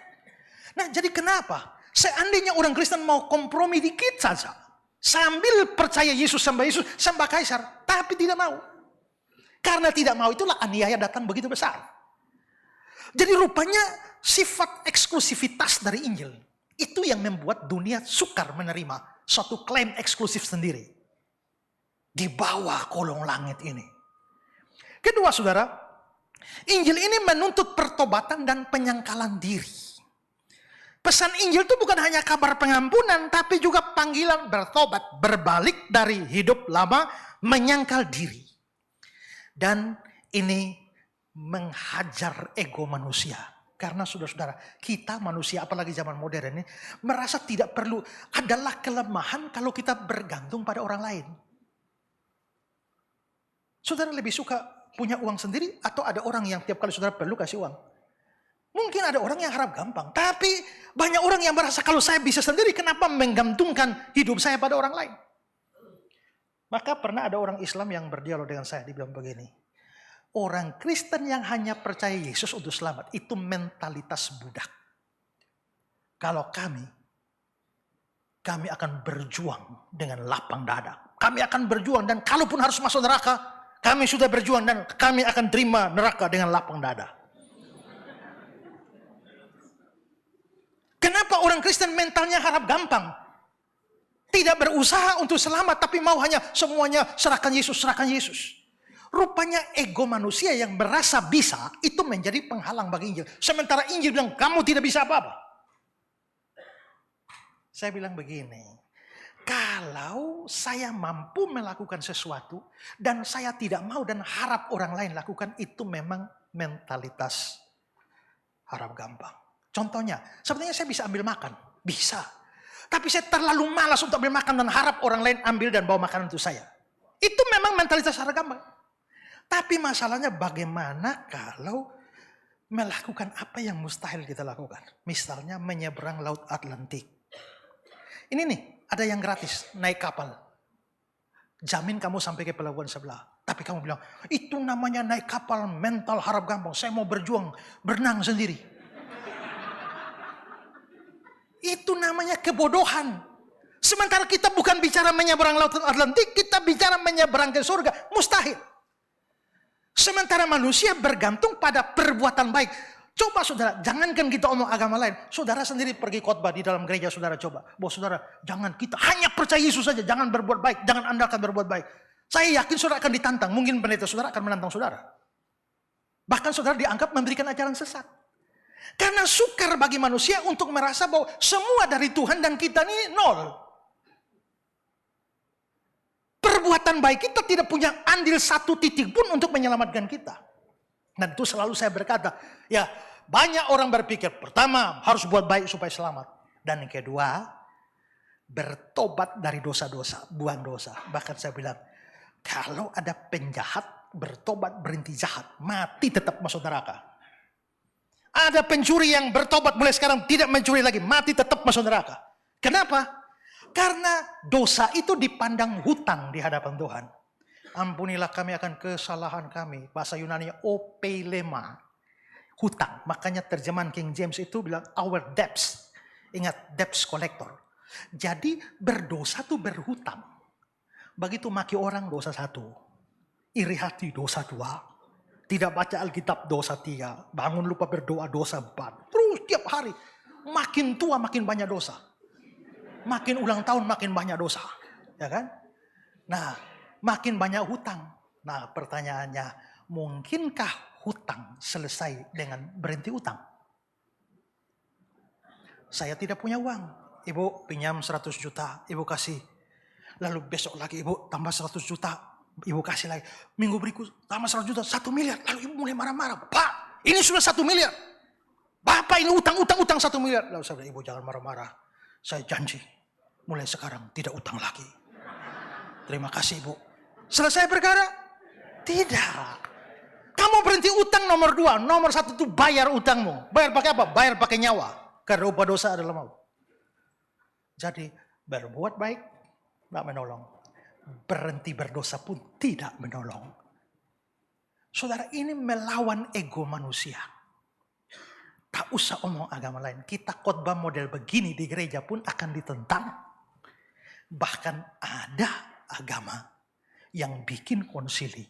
Nah, jadi kenapa? Seandainya orang Kristen mau kompromi dikit saja, sambil percaya Yesus, sembah kaisar, tapi tidak mau. Karena tidak mau itulah aniaya datang begitu besar. Jadi rupanya sifat eksklusivitas dari Injil, itu yang membuat dunia sukar menerima suatu klaim eksklusif sendiri. Di bawah kolong langit ini. Kedua saudara, Injil ini menuntut pertobatan dan penyangkalan diri. Pesan Injil itu bukan hanya kabar pengampunan, tapi juga panggilan bertobat, berbalik dari hidup lama, menyangkal diri. Dan ini menghajar ego manusia. Karena saudara-saudara, kita manusia, apalagi zaman modern ini, merasa tidak perlu, adalah kelemahan kalau kita bergantung pada orang lain. Saudara lebih suka punya uang sendiri atau ada orang yang tiap kali saudara perlu kasih uang? Mungkin ada orang yang harap gampang. Tapi banyak orang yang merasa kalau saya bisa sendiri, kenapa menggantungkan hidup saya pada orang lain? Maka pernah ada orang Islam yang berdialog dengan saya. Dia bilang begini. Orang Kristen yang hanya percaya Yesus untuk selamat, itu mentalitas budak. Kalau kami akan berjuang dengan lapang dada. Kami akan berjuang dan kalaupun harus masuk neraka, kami sudah berjuang dan kami akan terima neraka dengan lapang dada. Kenapa orang Kristen mentalnya harap gampang? Tidak berusaha untuk selamat, tapi mau hanya semuanya serahkan Yesus, serahkan Yesus. Rupanya ego manusia yang merasa bisa, itu menjadi penghalang bagi Injil. Sementara Injil bilang, kamu tidak bisa apa-apa. Saya bilang begini. Kalau saya mampu melakukan sesuatu dan saya tidak mau dan harap orang lain lakukan, itu memang mentalitas harap gampang. Contohnya, sebenarnya saya bisa ambil makan, bisa. Tapi saya terlalu malas untuk ambil makan dan harap orang lain ambil dan bawa makanan untuk saya. Itu memang mentalitas harap gampang. Tapi masalahnya bagaimana kalau melakukan apa yang mustahil kita lakukan. Misalnya menyeberang Laut Atlantik. Ini nih. Ada yang gratis, naik kapal. Jamin kamu sampai ke pelabuhan sebelah. Tapi kamu bilang, itu namanya naik kapal mental harap gampang. Saya mau berjuang, berenang sendiri. Itu namanya kebodohan. Sementara kita bukan bicara menyeberang Laut Atlantik, kita bicara menyeberang ke surga. Mustahil. Sementara manusia bergantung pada perbuatan baik. Coba saudara, jangankan kita omong agama lain. Saudara sendiri pergi khotbah di dalam gereja saudara coba. Bahwa saudara, jangan kita hanya percaya Yesus saja. Jangan berbuat baik, jangan andalkan berbuat baik. Saya yakin saudara akan ditantang. Mungkin pendeta saudara akan menantang saudara. Bahkan saudara dianggap memberikan ajaran sesat. Karena sukar bagi manusia untuk merasa bahwa semua dari Tuhan dan kita ini nol. perbuatan baik kita tidak punya andil satu titik pun untuk menyelamatkan kita. Dan itu selalu saya berkata, ya banyak orang berpikir, pertama harus buat baik supaya selamat. Dan yang kedua, bertobat dari dosa-dosa, buang dosa. Bahkan saya bilang, kalau ada penjahat bertobat berhenti jahat, mati tetap masuk neraka. Ada pencuri yang bertobat mulai sekarang tidak mencuri lagi, mati tetap masuk neraka. Kenapa? Karena dosa itu dipandang hutang di hadapan Tuhan. Ampunilah kami akan kesalahan kami. Bahasa Yunani opelema, hutang. Makanya terjemahan King James itu bilang our debts. Ingat, debts collector. Jadi berdosa itu berhutang. Begitu maki orang dosa 1. Iri hati dosa 2. Tidak baca Alkitab dosa 3. Bangun lupa berdoa dosa 4. Terus tiap hari. Makin tua makin banyak dosa. Makin ulang tahun makin banyak dosa. Ya kan? Nah, makin banyak hutang. Nah, pertanyaannya, mungkinkah hutang selesai dengan berhenti utang? Saya tidak punya uang. Ibu pinjam 100 juta, ibu kasih. Lalu besok lagi ibu tambah 100 juta, ibu kasih lagi. Minggu berikut tambah 100 juta, 1 miliar. Lalu ibu mulai marah-marah. Pak, ini sudah 1 miliar. Bapak ini utang 1 miliar. Lalu saya bilang, ibu jangan marah-marah. Saya janji, mulai sekarang tidak utang lagi. Terima kasih ibu. Selesai perkara? Tidak. Kamu berhenti utang nomor 2. Nomor 1 itu bayar utangmu. Bayar pakai apa? Bayar pakai nyawa. Karena upah dosa adalah maut. Jadi berbuat baik tidak menolong. Berhenti berdosa pun tidak menolong. Saudara, ini melawan ego manusia. Tak usah omong agama lain. Kita khotbah model begini di gereja pun akan ditentang. Bahkan ada agama yang bikin konsili.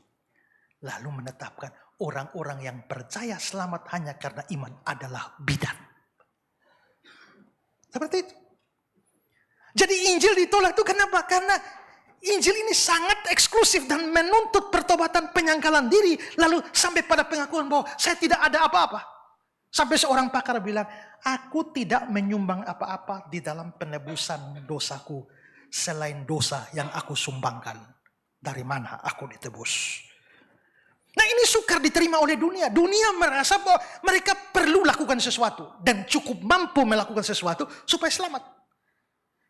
Lalu menetapkan orang-orang yang percaya selamat hanya karena iman adalah bidat. Seperti itu. Jadi Injil ditolak itu kenapa? Karena Injil ini sangat eksklusif dan menuntut pertobatan penyangkalan diri. Lalu sampai pada pengakuan bahwa saya tidak ada apa-apa. Sampai seorang pakar bilang, aku tidak menyumbang apa-apa di dalam penebusan dosaku. Selain dosa yang aku sumbangkan. Dari mana aku ditebus. Nah ini sukar diterima oleh dunia. Dunia merasa bahwa mereka perlu lakukan sesuatu. Dan cukup mampu melakukan sesuatu supaya selamat.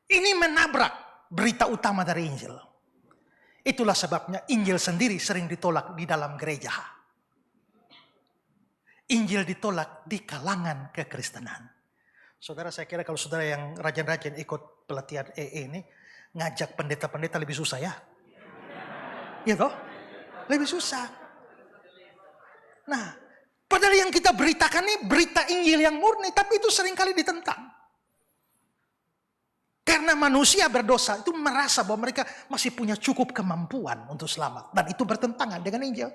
Ini menabrak berita utama dari Injil. Itulah sebabnya Injil sendiri sering ditolak di dalam gereja. Injil ditolak di kalangan kekristenan. Saudara, saya kira kalau saudara yang rajin-rajin ikut pelatihan EE ini, ngajak pendeta-pendeta lebih susah ya. Iya toh? Lebih susah. Nah, padahal yang kita beritakan ini berita Injil yang murni, tapi itu seringkali ditentang. Karena manusia berdosa itu merasa bahwa mereka masih punya cukup kemampuan untuk selamat. Dan itu bertentangan dengan Injil.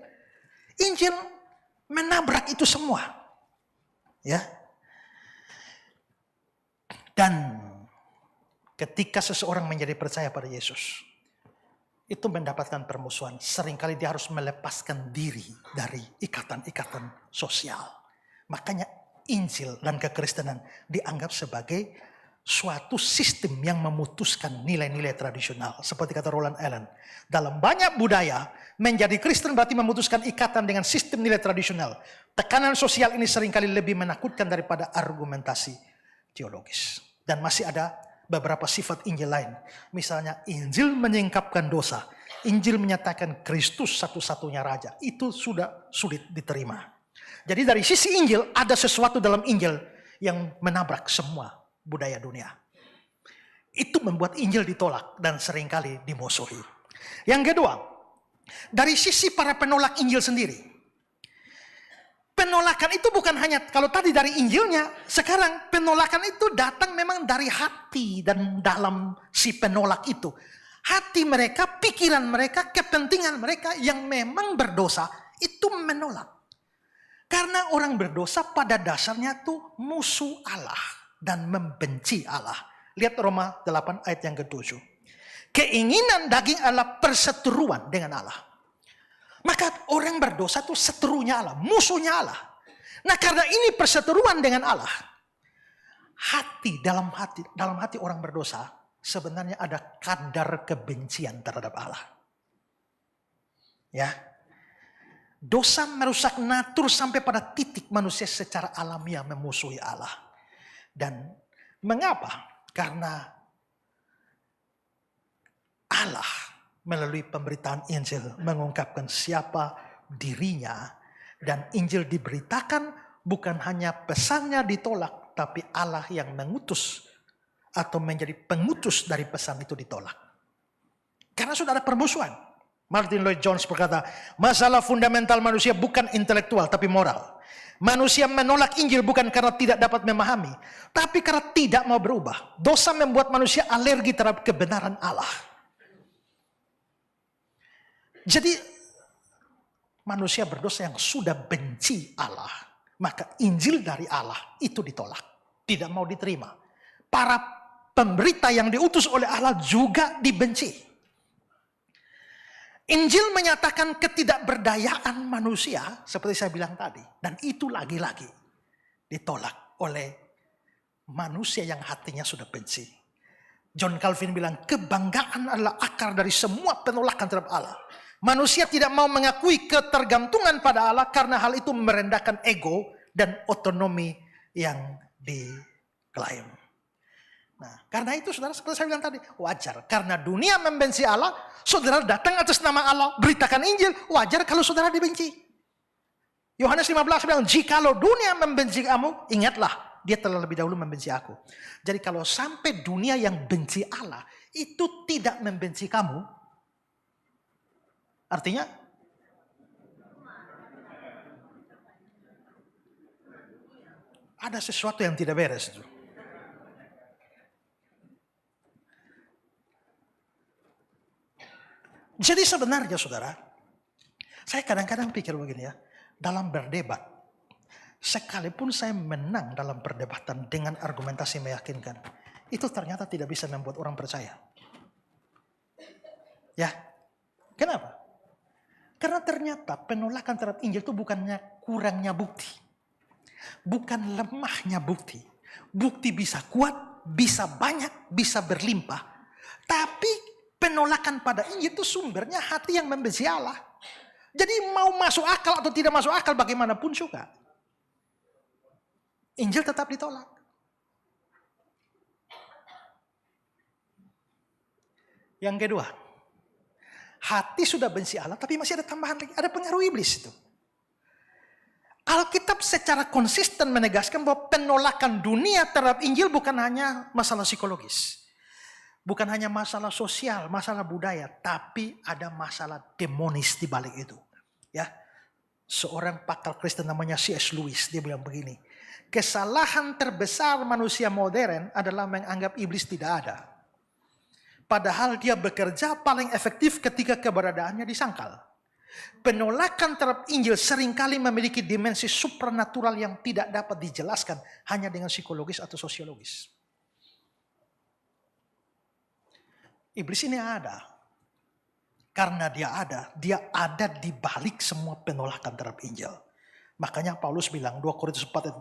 Injil menabrak itu semua. Ya. Dan ketika seseorang menjadi percaya pada Yesus, itu mendapatkan permusuhan. Seringkali dia harus melepaskan diri dari ikatan-ikatan sosial. Makanya Injil dan kekristenan dianggap sebagai suatu sistem yang memutuskan nilai-nilai tradisional. Seperti kata Roland Allen. Dalam banyak budaya, menjadi Kristen berarti memutuskan ikatan dengan sistem nilai tradisional. Tekanan sosial ini seringkali lebih menakutkan daripada argumentasi teologis. Dan masih ada beberapa sifat Injil lain. Misalnya Injil menyingkapkan dosa. Injil menyatakan Kristus satu-satunya Raja. Itu sudah sulit diterima. Jadi dari sisi Injil ada sesuatu dalam Injil yang menabrak semua budaya dunia. Itu membuat Injil ditolak dan seringkali dimusuhi. Yang kedua, dari sisi para penolak Injil sendiri. Penolakan itu bukan hanya, kalau tadi dari Injilnya, sekarang penolakan itu datang memang dari hati dan dalam si penolak itu. Hati mereka, pikiran mereka, kepentingan mereka yang memang berdosa, itu menolak. Karena orang berdosa pada dasarnya tuh musuh Allah. Dan membenci Allah. Lihat Roma 8 ayat yang ke-7. Keinginan daging adalah perseteruan dengan Allah. Maka orang berdosa itu seterunya Allah, musuhnya Allah. Nah karena ini perseteruan dengan Allah. Dalam hati orang berdosa sebenarnya ada kadar kebencian terhadap Allah. Ya. Dosa merusak natur sampai pada titik manusia secara alamiah memusuhi Allah. Dan mengapa? Karena Allah melalui pemberitaan Injil mengungkapkan siapa dirinya. Dan Injil diberitakan bukan hanya pesannya ditolak, tapi Allah yang mengutus atau menjadi pengutus dari pesan itu ditolak. Karena sudah ada permusuhan. Martin Lloyd Jones berkata, masalah fundamental manusia bukan intelektual tapi moral. Manusia menolak Injil bukan karena tidak dapat memahami, tapi karena tidak mau berubah. Dosa membuat manusia alergi terhadap kebenaran Allah. Jadi manusia berdosa yang sudah benci Allah, maka Injil dari Allah itu ditolak, tidak mau diterima. Para pemberita yang diutus oleh Allah juga dibenci. Injil menyatakan ketidakberdayaan manusia, seperti saya bilang tadi. Dan itu lagi-lagi ditolak oleh manusia yang hatinya sudah benci. John Calvin bilang, kebanggaan adalah akar dari semua penolakan terhadap Allah. Manusia tidak mau mengakui ketergantungan pada Allah karena hal itu merendahkan ego dan otonomi yang diklaim. Nah, karena itu saudara, seperti saya bilang tadi, wajar. Karena dunia membenci Allah, saudara datang atas nama Allah, beritakan Injil, wajar kalau saudara dibenci. Yohanes 15 bilang, jikalau dunia membenci kamu, ingatlah, dia telah lebih dahulu membenci aku. Jadi kalau sampai dunia yang benci Allah, itu tidak membenci kamu, artinya, ada sesuatu yang tidak beres itu. Jadi sebenarnya saudara, saya kadang-kadang pikir begini ya, dalam berdebat, sekalipun saya menang dalam perdebatan dengan argumentasi meyakinkan, itu ternyata tidak bisa membuat orang percaya. Ya, kenapa? Karena ternyata penolakan terhadap Injil itu bukannya kurangnya bukti, bukan lemahnya bukti. Bukti bisa kuat, bisa banyak, bisa berlimpah, tapi penolakan pada Injil itu sumbernya hati yang membenci Allah. Jadi mau masuk akal atau tidak masuk akal bagaimanapun juga, Injil tetap ditolak. Yang kedua, hati sudah benci Allah tapi masih ada tambahan lagi, ada pengaruh iblis itu. Alkitab secara konsisten menegaskan bahwa penolakan dunia terhadap Injil bukan hanya masalah psikologis. Bukan hanya masalah sosial, masalah budaya, tapi ada masalah demonis di balik itu. Ya, seorang pakar Kristen namanya C.S. Lewis, dia bilang begini, kesalahan terbesar manusia modern adalah menganggap iblis tidak ada. Padahal dia bekerja paling efektif ketika keberadaannya disangkal. Penolakan terhadap Injil seringkali memiliki dimensi supranatural yang tidak dapat dijelaskan hanya dengan psikologis atau sosiologis. Iblis ini ada. Karena dia ada di balik semua penolakan terhadap Injil. Makanya Paulus bilang 2 Korintus 4 ayat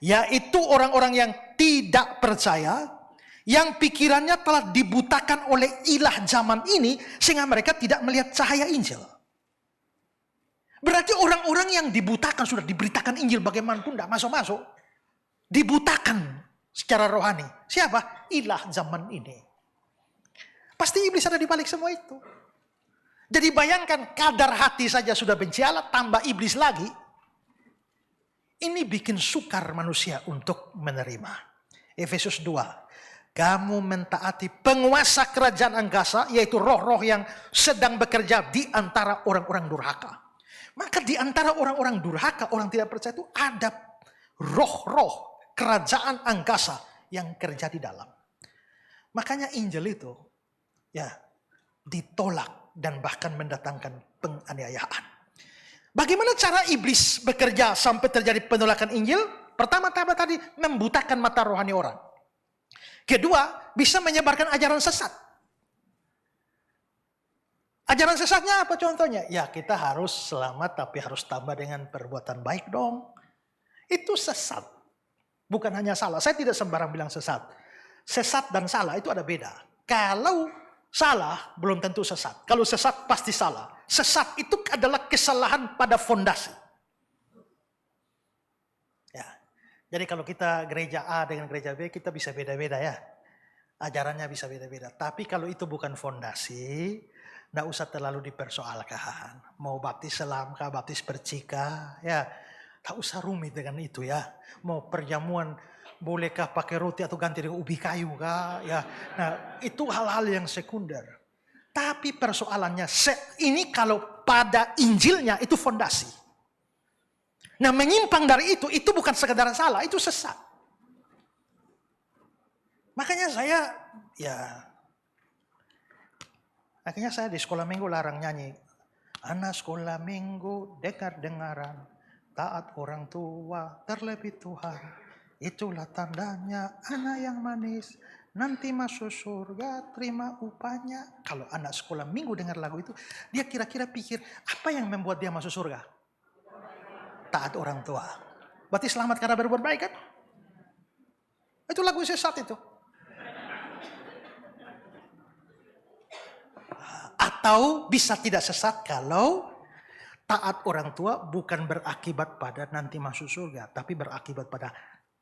4. Yaitu orang-orang yang tidak percaya, yang pikirannya telah dibutakan oleh ilah zaman ini, sehingga mereka tidak melihat cahaya Injil. Berarti orang-orang yang dibutakan, sudah diberitakan Injil bagaimanapun tidak masuk-masuk. Dibutakan secara rohani. Siapa? Ilah zaman ini. Pasti iblis ada di balik semua itu. Jadi bayangkan kadar hati saja sudah benci Allah, tambah iblis lagi. Ini bikin sukar manusia untuk menerima. Efesus 2. Kamu mentaati penguasa kerajaan angkasa, yaitu roh-roh yang sedang bekerja di antara orang-orang durhaka. Maka di antara orang-orang durhaka, orang tidak percaya itu ada roh-roh kerajaan angkasa yang kerja di dalam. Makanya Injil itu ya ditolak dan bahkan mendatangkan penganiayaan. Bagaimana cara iblis bekerja sampai terjadi penolakan Injil? Pertama-tama tadi membutakan mata rohani orang. Kedua, bisa menyebarkan ajaran sesat. Ajaran sesatnya apa contohnya? Ya, kita harus selamat tapi harus tambah dengan perbuatan baik dong. Itu sesat. Bukan hanya salah. Saya tidak sembarang bilang sesat. Sesat dan salah itu ada beda. Kalau Salah belum tentu sesat. Kalau sesat pasti salah. Sesat itu adalah kesalahan pada fondasi. Ya. Jadi kalau kita gereja A dengan gereja B, kita bisa beda-beda ya. Ajarannya bisa beda-beda. Tapi kalau itu bukan fondasi, tidak usah terlalu dipersoalkan. Mau baptis selam kah, baptis percika, ya. Tak usah rumit dengan itu ya. Mau perjamuan, bolehkah pakai roti atau ganti dengan ubi kayu kah? Ya, nah itu hal-hal yang sekunder. Tapi persoalannya ini kalau pada Injilnya itu fondasi. Nah menyimpang dari itu bukan sekedar salah, itu sesat. Makanya akhirnya saya di sekolah minggu larang nyanyi. Anak sekolah minggu dengar-dengaran, taat orang tua, terlebih Tuhan. Itulah tandanya anak yang manis, nanti masuk surga, terima upahnya. Kalau anak sekolah minggu dengar lagu itu, dia kira-kira pikir, apa yang membuat dia masuk surga? Taat orang tua. Berarti selamat karena berbuat baik kan? Itu lagu sesat itu. Atau bisa tidak sesat kalau taat orang tua bukan berakibat pada nanti masuk surga, tapi berakibat pada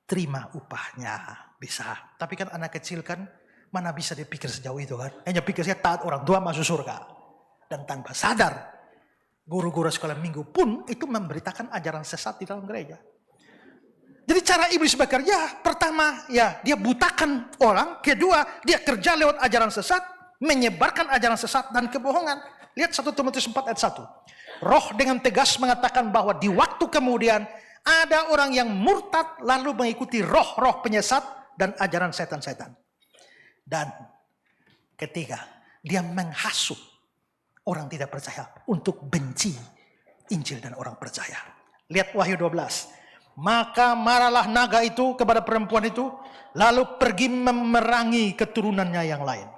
terima upahnya. Bisa. Tapi kan anak kecil kan mana bisa dia pikir sejauh itu kan. Hanya pikir saya taat orang tua masuk surga. Dan tanpa sadar guru-guru sekolah minggu pun itu memberitakan ajaran sesat di dalam gereja. Jadi cara iblis bekerja, pertama ya dia butakan orang, kedua dia kerja lewat ajaran sesat, menyebarkan ajaran sesat dan kebohongan. Lihat 1 Timotius 4 ayat 1. Roh dengan tegas mengatakan bahwa di waktu kemudian ada orang yang murtad lalu mengikuti roh-roh penyesat dan ajaran setan-setan. Dan ketiga, dia menghasut orang tidak percaya untuk benci Injil dan orang percaya. Lihat Wahyu 12. Maka marahlah naga itu kepada perempuan itu, lalu pergi memerangi keturunannya yang lain.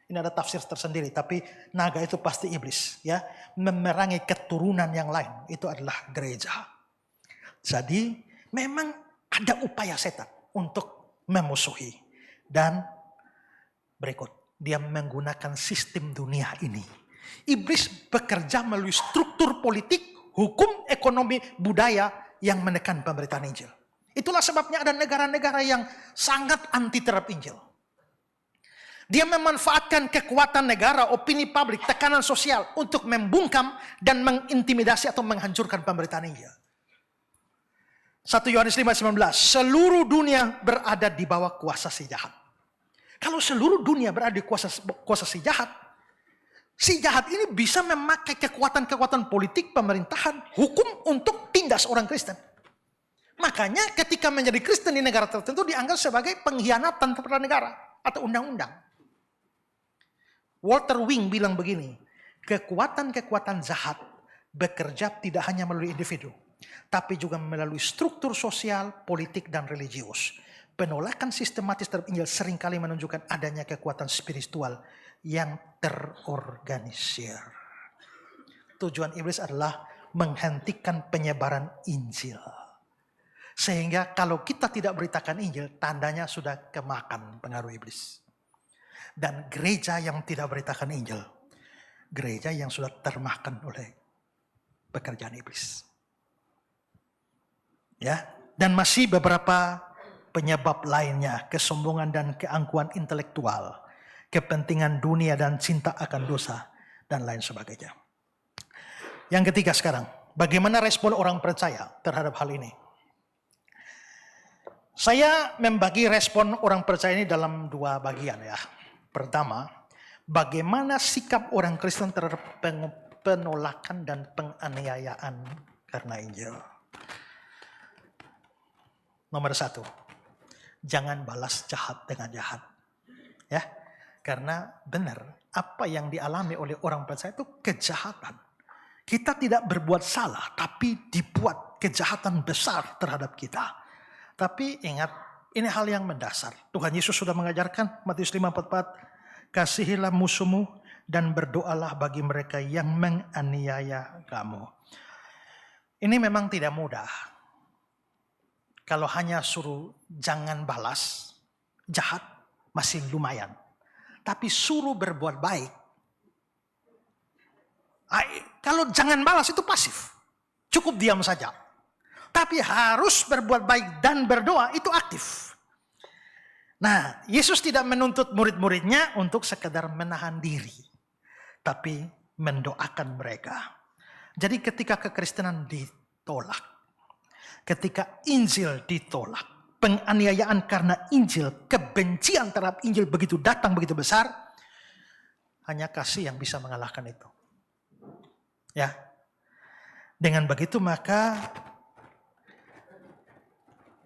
Ini ada tafsir tersendiri, tapi naga itu pasti iblis, ya. Memerangi keturunan yang lain, itu adalah gereja. Jadi memang ada upaya setan untuk memusuhi. Dan berikut, dia menggunakan sistem dunia ini. Iblis bekerja melalui struktur politik, hukum, ekonomi, budaya yang menekan pemberitaan Injil. Itulah sebabnya ada negara-negara yang sangat anti terhadap Injil. Dia memanfaatkan kekuatan negara, opini publik, tekanan sosial untuk membungkam dan mengintimidasi atau menghancurkan pemberitaan Injil. 1 Yohanes 5:19, seluruh dunia berada di bawah kuasa si jahat. Kalau seluruh dunia berada di kuasa si jahat ini bisa memakai kekuatan-kekuatan politik, pemerintahan, hukum untuk tindas orang Kristen. Makanya ketika menjadi Kristen di negara tertentu dianggap sebagai pengkhianatan terhadap negara atau undang-undang. Walter Wing bilang begini, kekuatan-kekuatan jahat bekerja tidak hanya melalui individu, tapi juga melalui struktur sosial, politik, dan religius. Penolakan sistematis terhadap Injil seringkali menunjukkan adanya kekuatan spiritual yang terorganisir. Tujuan iblis adalah menghentikan penyebaran Injil. Sehingga kalau kita tidak beritakan Injil, tandanya sudah kemakan pengaruh iblis. Dan gereja yang tidak beritakan Injil, gereja yang sudah termakan oleh pekerjaan iblis. Ya, dan masih beberapa penyebab lainnya, kesombongan dan keangkuhan intelektual, kepentingan dunia dan cinta akan dosa, dan lain sebagainya. Yang ketiga sekarang, bagaimana respon orang percaya terhadap hal ini? Saya membagi respon orang percaya ini dalam dua bagian ya. Pertama, bagaimana sikap orang Kristen terhadap penolakan dan penganiayaan karena Injil. Nomor 1, jangan balas jahat dengan jahat. Ya, karena benar apa yang dialami oleh orang percaya itu kejahatan. Kita tidak berbuat salah, tapi dibuat kejahatan besar terhadap kita. Tapi ingat, ini hal yang mendasar. Tuhan Yesus sudah mengajarkan, Matius 5:44, kasihilah musuhmu dan berdoalah bagi mereka yang menganiaya kamu. Ini memang tidak mudah. Kalau hanya suruh jangan balas, jahat masih lumayan. tapi suruh berbuat baik. Kalau jangan balas itu pasif. Cukup diam saja. Tapi harus berbuat baik dan berdoa itu aktif. Nah, Yesus tidak menuntut murid-muridnya untuk sekedar menahan diri. Tapi mendoakan mereka. Jadi ketika kekristenan ditolak. Ketika Injil ditolak. Penganiayaan karena Injil. Kebencian terhadap Injil begitu datang begitu besar. Hanya kasih yang bisa mengalahkan itu. Ya. Dengan begitu maka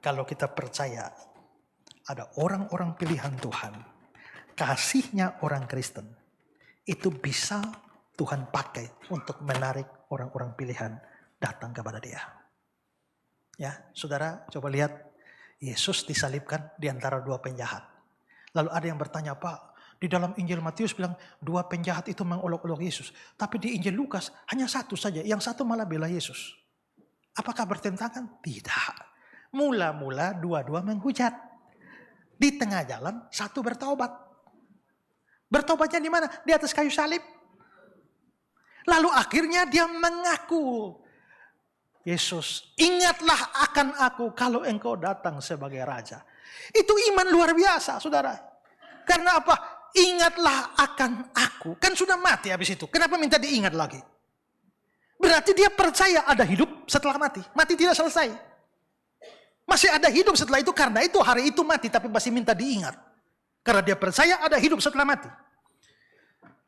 kalau kita percaya ada orang-orang pilihan Tuhan, kasihnya orang Kristen, itu bisa Tuhan pakai untuk menarik orang-orang pilihan datang kepada Dia. Ya, saudara, coba lihat Yesus disalibkan di antara dua penjahat. Lalu ada yang bertanya, Pak, di dalam Injil Matius bilang dua penjahat itu mengolok-olok Yesus. Tapi di Injil Lukas hanya satu saja, yang satu malah bela Yesus. Apakah bertentangan? Tidak. Mula-mula dua-dua menghujat. Di tengah jalan satu bertobat. Bertobatnya di mana? Di atas kayu salib. Lalu akhirnya dia mengaku. Yesus, ingatlah akan aku kalau engkau datang sebagai raja. Itu iman luar biasa, saudara. Karena apa? Ingatlah akan aku. Kan sudah mati habis itu. Kenapa minta diingat lagi? Berarti dia percaya ada hidup setelah mati. Mati tidak selesai. Masih ada hidup setelah itu, karena itu hari itu mati tapi masih minta diingat. Karena dia percaya ada hidup setelah mati.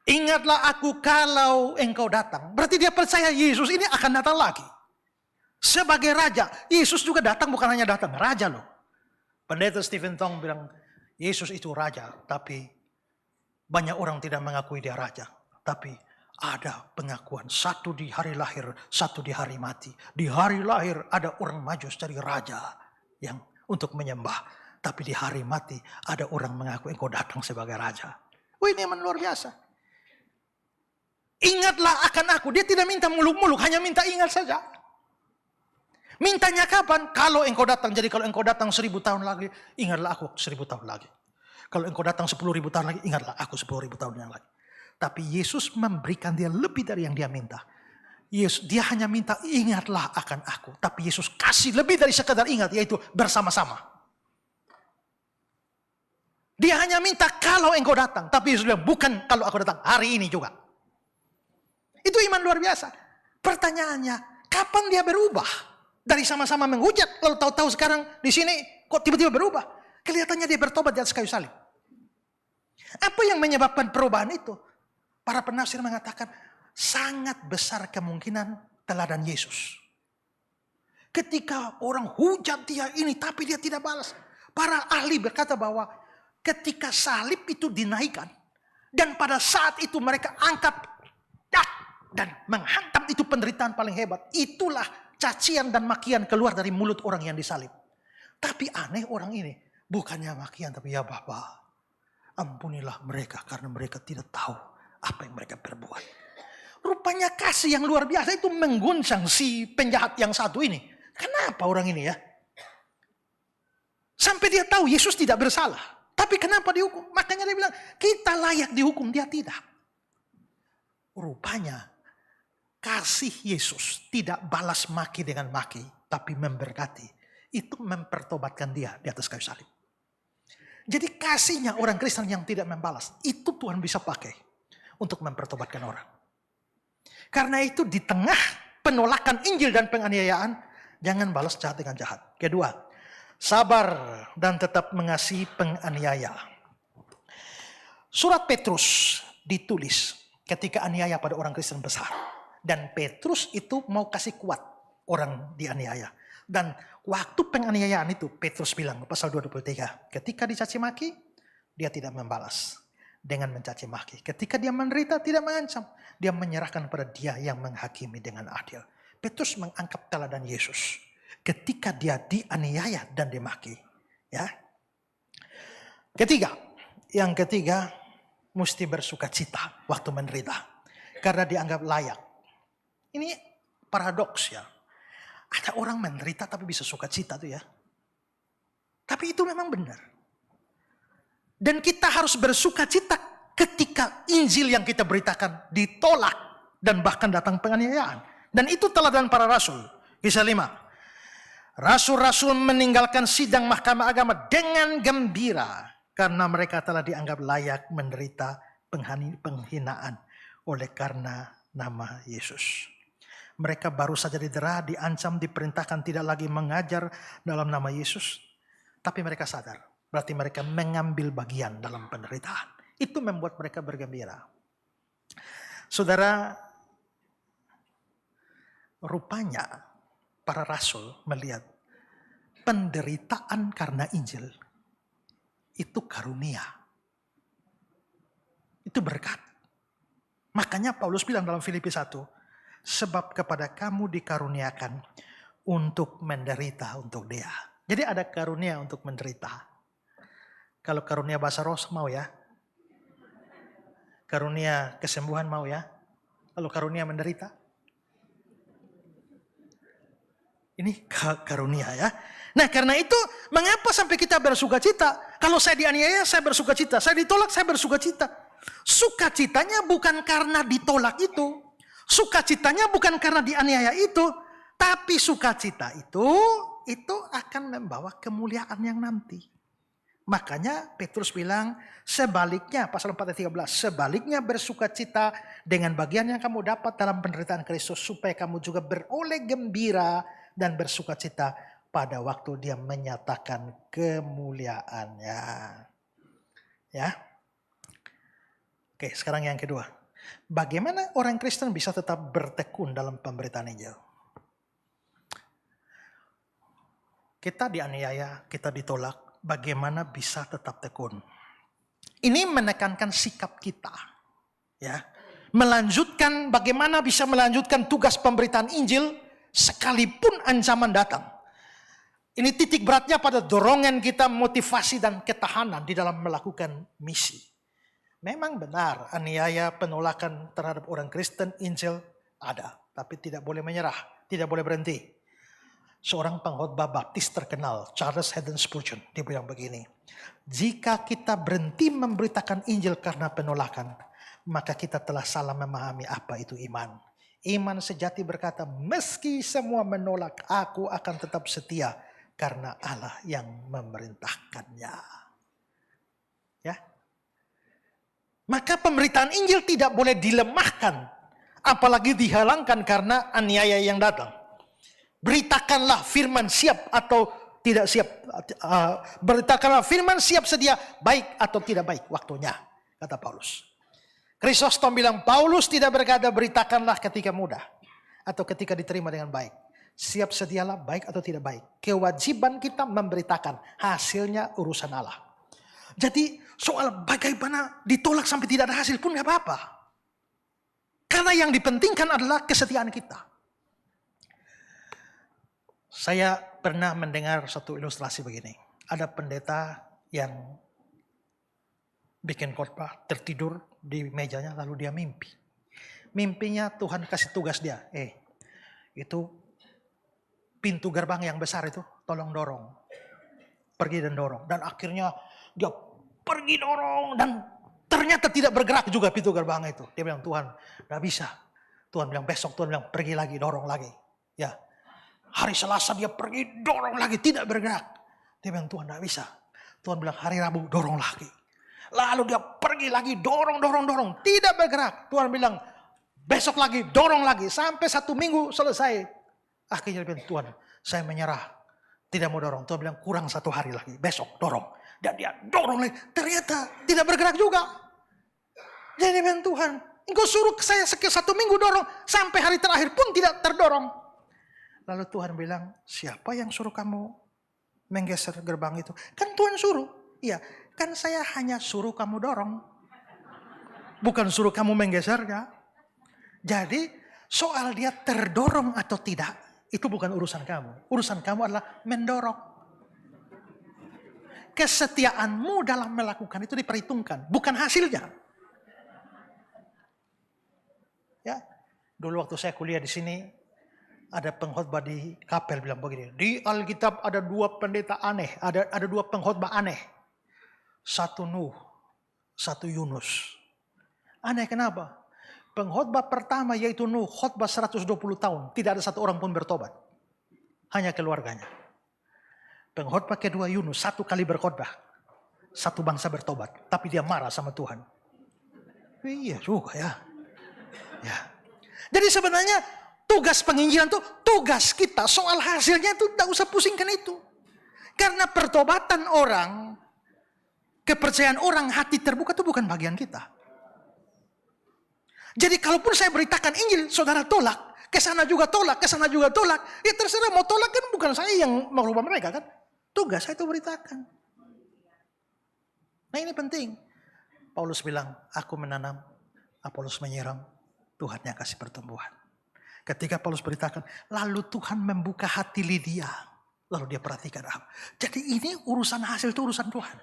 Ingatlah aku kalau engkau datang. Berarti dia percaya Yesus ini akan datang lagi. Sebagai raja. Yesus juga datang, bukan hanya datang, raja loh. Pendeta Stephen Tong bilang, Yesus itu raja, tapi banyak orang tidak mengakui dia raja. Tapi ada pengakuan, satu di hari lahir, satu di hari mati. Di hari lahir ada orang maju jadi raja yang untuk menyembah. Tapi di hari mati ada orang mengaku engkau datang sebagai raja. Wah, ini iman luar biasa. Ingatlah akan aku. Dia tidak minta muluk-muluk, hanya minta ingat saja. Mintanya kapan? Kalau engkau datang. Jadi kalau engkau datang 1000 tahun lagi, ingatlah aku 1000 tahun lagi. Kalau engkau datang 10.000 tahun lagi, ingatlah aku 10.000 tahun yang lagi. Tapi Yesus memberikan dia lebih dari yang dia minta. Dia hanya minta ingatlah akan aku. Tapi Yesus kasih lebih dari sekadar ingat, yaitu bersama-sama. Dia hanya minta kalau engkau datang. Tapi Yesus bilang bukan kalau aku datang, hari ini juga. Itu iman luar biasa. Pertanyaannya, kapan dia berubah? Dari sama-sama menghujat, lalu tahu-tahu sekarang di sini kok tiba-tiba berubah? Kelihatannya dia bertobat di atas kayu salib. Apa yang menyebabkan perubahan itu? Para penafsir mengatakan sangat besar kemungkinan teladan Yesus. Ketika orang hujat dia ini tapi dia tidak balas. Para ahli berkata bahwa ketika salib itu dinaikkan. Dan pada saat itu mereka angkat dan menghantam, itu penderitaan paling hebat. Itulah cacian dan makian keluar dari mulut orang yang disalib. Tapi aneh orang ini. Bukannya makian tapi ya Bapa, ampunilah mereka karena mereka tidak tahu apa yang mereka perbuat. Rupanya kasih yang luar biasa itu mengguncang si penjahat yang satu ini. Kenapa orang ini ya? Sampai dia tahu Yesus tidak bersalah. Tapi kenapa dihukum? Makanya dia bilang, kita layak dihukum, dia tidak. Rupanya kasih Yesus tidak balas maki dengan maki, tapi memberkati. Itu mempertobatkan dia di atas kayu salib. Jadi kasihnya orang Kristen yang tidak membalas, itu Tuhan bisa pakai untuk mempertobatkan orang. Karena itu di tengah penolakan Injil dan penganiayaan, jangan balas jahat dengan jahat. Kedua, sabar dan tetap mengasihi penganiaya. Surat Petrus ditulis ketika aniaya pada orang Kristen besar. Dan Petrus itu mau kasih kuat orang dianiaya. Dan waktu penganiayaan itu Petrus bilang pasal 23, ketika dicaci maki, dia tidak membalas dengan mencaci maki. Ketika dia menderita tidak mengancam, dia menyerahkan pada dia yang menghakimi dengan adil. Petrus mengangkat teladan Yesus ketika dia dianiaya dan dimaki. Ya. Yang ketiga, mesti bersukacita waktu menderita karena dianggap layak. Ini paradoks ya. Ada orang menderita tapi bisa sukacita tuh ya. Tapi itu memang benar. Dan kita harus bersukacita ketika Injil yang kita beritakan ditolak dan bahkan datang penganiayaan. Dan itu teladan para rasul. Kisah 5. Rasul-rasul meninggalkan sidang mahkamah agama dengan gembira karena mereka telah dianggap layak menderita penghinaan oleh karena nama Yesus. Mereka baru saja didera, diancam, diperintahkan tidak lagi mengajar dalam nama Yesus. Tapi mereka sadar, berarti mereka mengambil bagian dalam penderitaan. Itu membuat mereka bergembira. Saudara, rupanya para rasul melihat penderitaan karena Injil itu karunia. Itu berkat. Makanya Paulus bilang dalam Filipi 1, sebab kepada kamu dikaruniakan untuk menderita untuk dia. Jadi ada karunia untuk menderita. Kalau karunia bahasa roh mau ya. Karunia kesembuhan mau ya. Kalau karunia menderita. Ini karunia ya. Nah karena itu mengapa sampai kita bersukacita? Kalau saya dianiaya saya bersukacita. Saya ditolak saya bersukacita. Sukacitanya bukan karena ditolak itu. Sukacitanya bukan karena dianiaya itu, tapi sukacita itu akan membawa kemuliaan yang nanti. Makanya Petrus bilang sebaliknya, pasal 4 ayat 13, sebaliknya bersukacita dengan bagian yang kamu dapat dalam penderitaan Kristus supaya kamu juga beroleh gembira dan bersukacita pada waktu dia menyatakan kemuliaannya. Ya. Oke, sekarang yang kedua. Bagaimana orang Kristen bisa tetap bertekun dalam pemberitaan Injil? Kita dianiaya, kita ditolak, bagaimana bisa tetap tekun? Ini menekankan sikap kita, ya. Melanjutkan bagaimana bisa melanjutkan tugas pemberitaan Injil sekalipun ancaman datang. Ini titik beratnya pada dorongan kita, motivasi dan ketahanan di dalam melakukan misi. Memang benar aniaya penolakan terhadap orang Kristen Injil ada. Tapi tidak boleh menyerah. Tidak boleh berhenti. Seorang pengkhotbah baptis terkenal Charles Haddon Spurgeon. Dia bilang begini. Jika kita berhenti memberitakan Injil karena penolakan. Maka kita telah salah memahami apa itu iman. Iman sejati berkata meski semua menolak aku akan tetap setia. Karena Allah yang memerintahkannya. Ya. Maka pemberitaan Injil tidak boleh dilemahkan. Apalagi dihalangkan karena aniaya yang datang. Beritakanlah firman siap atau tidak siap. Beritakanlah firman siap sedia baik atau tidak baik waktunya. Kata Paulus. Chrysostom bilang Paulus tidak berkata beritakanlah ketika mudah. Atau ketika diterima dengan baik. Siap sedialah baik atau tidak baik. Kewajiban kita memberitakan. Hasilnya urusan Allah. Jadi soal bagaimana ditolak sampai tidak ada hasil pun gak apa-apa. Karena yang dipentingkan adalah kesetiaan kita. Saya pernah mendengar satu ilustrasi begini. Ada pendeta yang bikin khotbah, tertidur di mejanya lalu dia mimpi. Mimpinya Tuhan kasih tugas dia. Itu pintu gerbang yang besar itu tolong dorong. Pergi dan dorong. Dan akhirnya dia pergi dorong dan ternyata tidak bergerak juga pintu gerbang itu. Dia bilang Tuhan gak bisa. Tuhan bilang besok, Tuhan bilang pergi lagi, dorong lagi. Ya, hari Selasa dia pergi dorong lagi, tidak bergerak. Dia bilang Tuhan gak bisa. Tuhan bilang hari Rabu dorong lagi. Lalu dia pergi lagi dorong, tidak bergerak. Tuhan bilang besok lagi, dorong lagi. Sampai 1 minggu selesai. Akhirnya dia bilang Tuhan saya menyerah. Tidak mau dorong. Tuhan bilang kurang 1 hari lagi, besok dorong. Dan dia dorong lagi. Ternyata tidak bergerak juga. Jadi bilang Tuhan, engkau suruh saya 1 minggu dorong. Sampai hari terakhir pun tidak terdorong. Lalu Tuhan bilang, siapa yang suruh kamu menggeser gerbang itu? Kan Tuhan suruh. Iya, kan saya hanya suruh kamu dorong. Bukan suruh kamu menggesernya. Jadi soal dia terdorong atau tidak. Itu bukan urusan kamu. Urusan kamu adalah mendorong. Kesetiaanmu dalam melakukan itu diperhitungkan, bukan hasilnya. Ya, dulu waktu saya kuliah di sini, ada pengkhotbah di kapel bilang begini, di Alkitab ada 2 pendeta aneh, ada 2 pengkhotbah aneh. 1 Nuh, 1 Yunus. Aneh kenapa? Pengkhotbah pertama yaitu Nuh, khotbah 120 tahun. Tidak ada satu orang pun bertobat. Hanya keluarganya. Pengkhotbah kedua Yunus, 1 kali berkhotbah. 1 bangsa bertobat. Tapi dia marah sama Tuhan. Iya juga ya. Jadi sebenarnya tugas penginjilan itu tugas kita. Soal hasilnya itu tidak usah pusingkan itu. Karena pertobatan orang, kepercayaan orang, hati terbuka itu bukan bagian kita. Jadi kalaupun saya beritakan Injil, saudara tolak, kesana juga tolak, kesana juga tolak, ya terserah mau tolak kan bukan saya yang merubah mereka kan. Tugas saya itu beritakan. Nah ini penting. Paulus bilang, aku menanam, Apolos menyiram, Tuhan yang kasih pertumbuhan. Ketika Paulus beritakan, lalu Tuhan membuka hati Lydia. Lalu dia perhatikan apa. Jadi ini urusan hasil itu urusan Tuhan.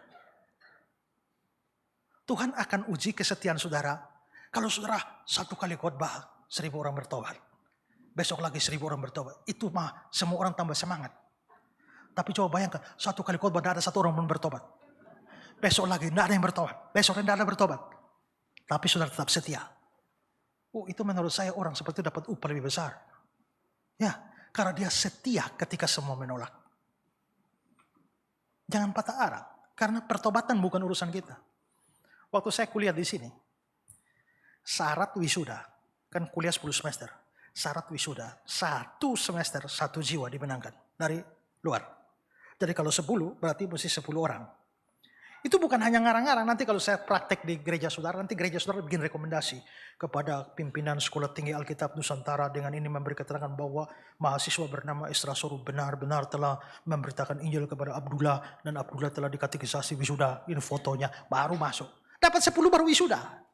Tuhan akan uji kesetiaan saudara. Kalau saudara 1 kali khotbah 1000 orang bertobat. Besok lagi 1000 orang bertobat. Itu mah semua orang tambah semangat. Tapi coba bayangkan 1 kali khotbah tidak ada 1 orang pun bertobat. Besok lagi tidak ada yang bertobat. Besok tidak ada bertobat. Tapi saudara tetap setia. Oh itu menurut saya orang seperti itu dapat upah lebih besar. Ya, karena dia setia ketika semua menolak. Jangan patah arang. Karena pertobatan bukan urusan kita. Waktu saya kuliah di sini. Syarat wisuda. Kan kuliah 10 semester. Syarat wisuda. 1 semester 1 jiwa dimenangkan. Dari luar. Jadi kalau 10 berarti mesti 10 orang. Itu bukan hanya ngarang-ngarang. Nanti kalau saya praktek di gereja saudara. Nanti gereja saudara bikin rekomendasi. Kepada pimpinan Sekolah Tinggi Alkitab Nusantara. Dengan ini memberi keterangan bahwa mahasiswa bernama Esra Soru benar-benar telah memberitakan Injil kepada Abdullah. Dan Abdullah telah dikatekisasi wisuda. Ini fotonya. Baru masuk. Dapat 10 baru wisuda.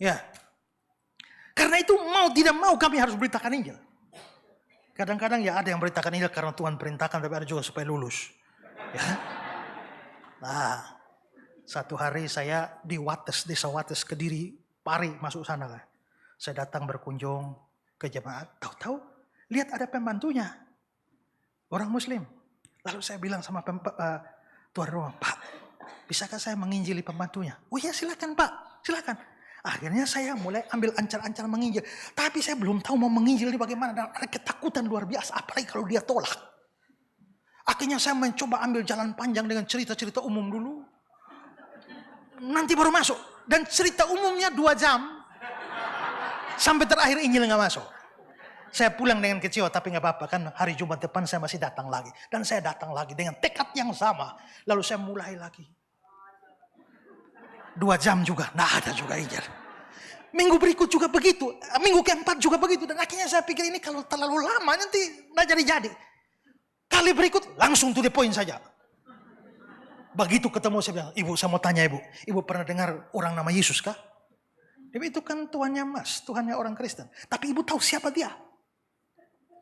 Ya, karena itu mau tidak mau kami harus beritakan Injil. Kadang-kadang ya ada yang beritakan Injil karena Tuhan perintahkan, tapi ada juga supaya lulus. Ya. Nah, satu hari saya di Wates, desa Wates, Kediri, Pari masuk sana kan. Saya datang berkunjung ke jemaat, tahu-tahu lihat ada pembantunya, orang Muslim. Lalu saya bilang sama tuan rumah, Pak, bisakah saya menginjili pembantunya? Oh ya silakan Pak, silakan. Akhirnya saya mulai ambil ancar-ancar menginjil. Tapi saya belum tahu mau menginjil di bagaimana. Dan ada ketakutan luar biasa. Apalagi kalau dia tolak. Akhirnya saya mencoba ambil jalan panjang dengan cerita-cerita umum dulu. Nanti baru masuk. Dan cerita umumnya 2 jam. Sampai terakhir Injil gak masuk. Saya pulang dengan kecewa tapi gak apa-apa. Kan hari Jumat depan saya masih datang lagi. Dan saya datang lagi dengan tekad yang sama. Lalu saya mulai lagi. 2 jam juga, nah ada juga Injil. Minggu berikut juga begitu, minggu keempat juga begitu. Dan akhirnya saya pikir ini kalau terlalu lama nanti nggak jadi-jadi. Kali berikut langsung to the point saja. Begitu ketemu saya bilang, Ibu saya mau tanya Ibu pernah dengar orang nama Yesus kah? Ibu itu kan Tuhannya Mas, Tuhannya orang Kristen. Tapi Ibu tahu siapa dia?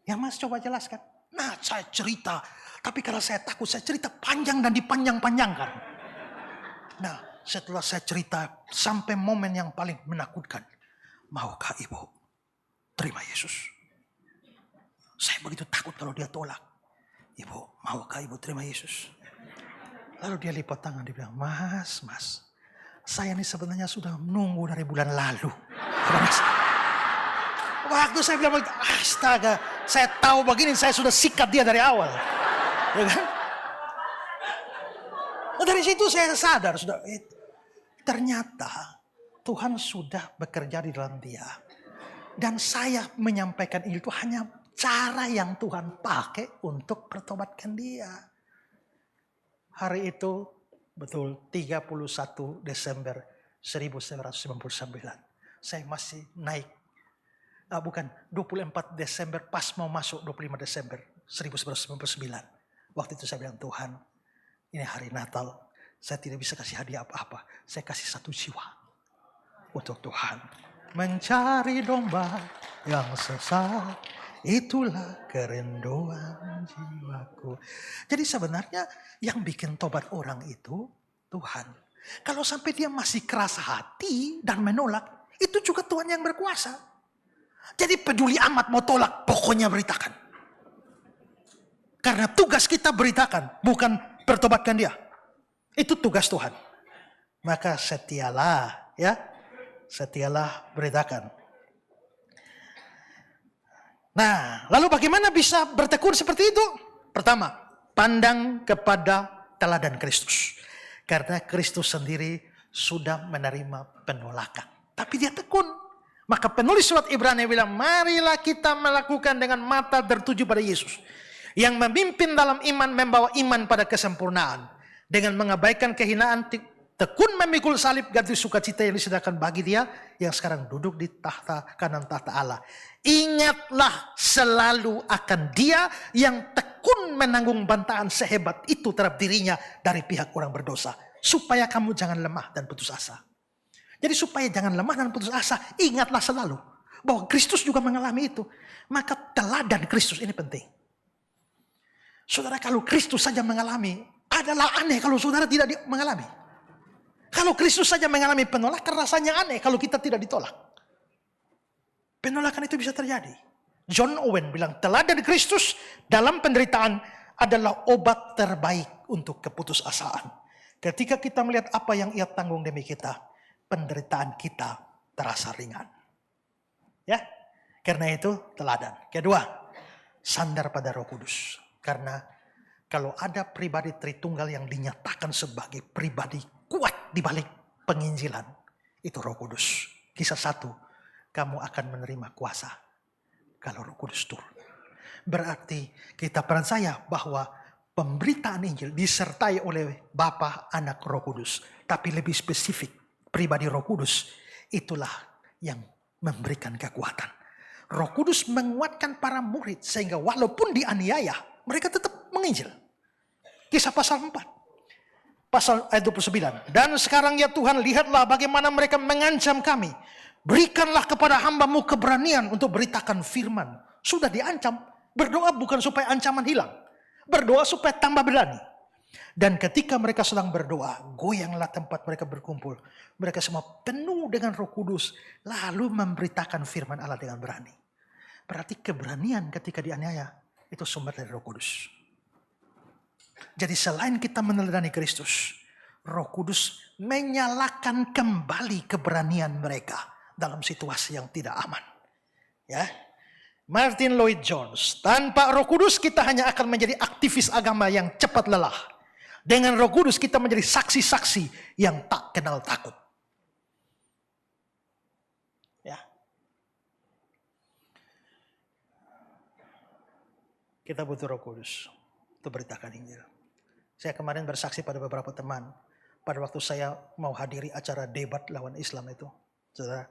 Ya Mas coba jelaskan. Nah saya cerita, tapi kalau saya takut saya cerita panjang dan dipanjang-panjangkan. Nah setelah saya cerita sampai momen yang paling menakutkan. Maukah Ibu terima Yesus? Saya begitu takut kalau dia tolak. Ibu, maukah Ibu terima Yesus? Lalu dia lipat tangan, dia bilang, Mas, saya ini sebenarnya sudah menunggu dari bulan lalu. Waktu saya bilang, astaga, saya tahu begini, saya sudah sikat dia dari awal. Ya kan? Nah, dari situ saya sadar, sudah ternyata Tuhan sudah bekerja di dalam dia. Dan saya menyampaikan itu hanya cara yang Tuhan pakai untuk pertobatkan dia. Hari itu betul 31 Desember 1999. Saya masih naik. 24 Desember pas mau masuk 25 Desember 1999. Waktu itu saya bilang, Tuhan ini hari Natal. Saya tidak bisa kasih hadiah apa-apa. Saya kasih 1 jiwa untuk Tuhan. Mencari domba yang sesat, itulah kerinduan jiwaku. Jadi sebenarnya yang bikin tobat orang itu Tuhan. Kalau sampai dia masih keras hati dan menolak, itu juga Tuhan yang berkuasa. Jadi peduli amat mau tolak, pokoknya beritakan. Karena tugas kita beritakan, bukan pertobatkan dia. Itu tugas Tuhan. Maka setialah ya setialah beritakan. Nah, lalu bagaimana bisa bertekun seperti itu? Pertama, pandang kepada teladan Kristus. Karena Kristus sendiri sudah menerima penolakan. Tapi dia tekun. Maka penulis surat Ibrani bilang, marilah kita melakukan dengan mata tertuju pada Yesus. Yang memimpin dalam iman, membawa iman pada kesempurnaan. Dengan mengabaikan kehinaan, tekun memikul salib, ganti sukacita yang disediakan bagi dia, yang sekarang duduk di tahta kanan tahta Allah. Ingatlah selalu akan dia yang tekun menanggung bantahan sehebat itu terhadap dirinya dari pihak orang berdosa. Supaya kamu jangan lemah dan putus asa. Jadi supaya jangan lemah dan putus asa, ingatlah selalu bahwa Kristus juga mengalami itu. Maka teladan Kristus ini penting. Saudara, kalau Kristus saja mengalami, adalah aneh kalau saudara tidak mengalami. Kalau Kristus saja mengalami penolakan, rasanya aneh kalau kita tidak ditolak. Penolakan itu bisa terjadi. John Owen bilang, teladan Kristus dalam penderitaan adalah obat terbaik untuk keputusasaan. Ketika kita melihat apa yang ia tanggung demi kita, penderitaan kita terasa ringan. Ya, karena itu teladan. Kedua, sandar pada Roh Kudus. Karena kalau ada pribadi Tritunggal yang dinyatakan sebagai pribadi kuat di balik penginjilan, itu Roh Kudus. Kisah 1, kamu akan menerima kuasa kalau Roh Kudus turun. Berarti kita percaya bahwa pemberitaan Injil disertai oleh Bapa, Anak, Roh Kudus. Tapi lebih spesifik, pribadi Roh Kudus itulah yang memberikan kekuatan. Roh Kudus menguatkan para murid sehingga walaupun dianiaya, mereka tetap menginjil. Kisah pasal 4. Pasal ayat 29. Dan sekarang ya Tuhan, lihatlah bagaimana mereka mengancam kami. Berikanlah kepada hamba-Mu keberanian untuk beritakan firman. Sudah diancam. Berdoa bukan supaya ancaman hilang. Berdoa supaya tambah berani. Dan ketika mereka sedang berdoa, goyanglah tempat mereka berkumpul. Mereka semua penuh dengan Roh Kudus. Lalu memberitakan firman Allah dengan berani. Berarti keberanian ketika dianiaya, itu sumber dari Roh Kudus. Jadi selain kita meneladani Kristus, Roh Kudus menyalakan kembali keberanian mereka dalam situasi yang tidak aman. Ya, Martin Lloyd Jones, tanpa Roh Kudus kita hanya akan menjadi aktivis agama yang cepat lelah. Dengan Roh Kudus kita menjadi saksi-saksi yang tak kenal takut. Ya. Kita butuh Roh Kudus untuk beritakan Injil. Saya kemarin bersaksi pada beberapa teman pada waktu saya mau hadiri acara debat lawan Islam itu. Saudara,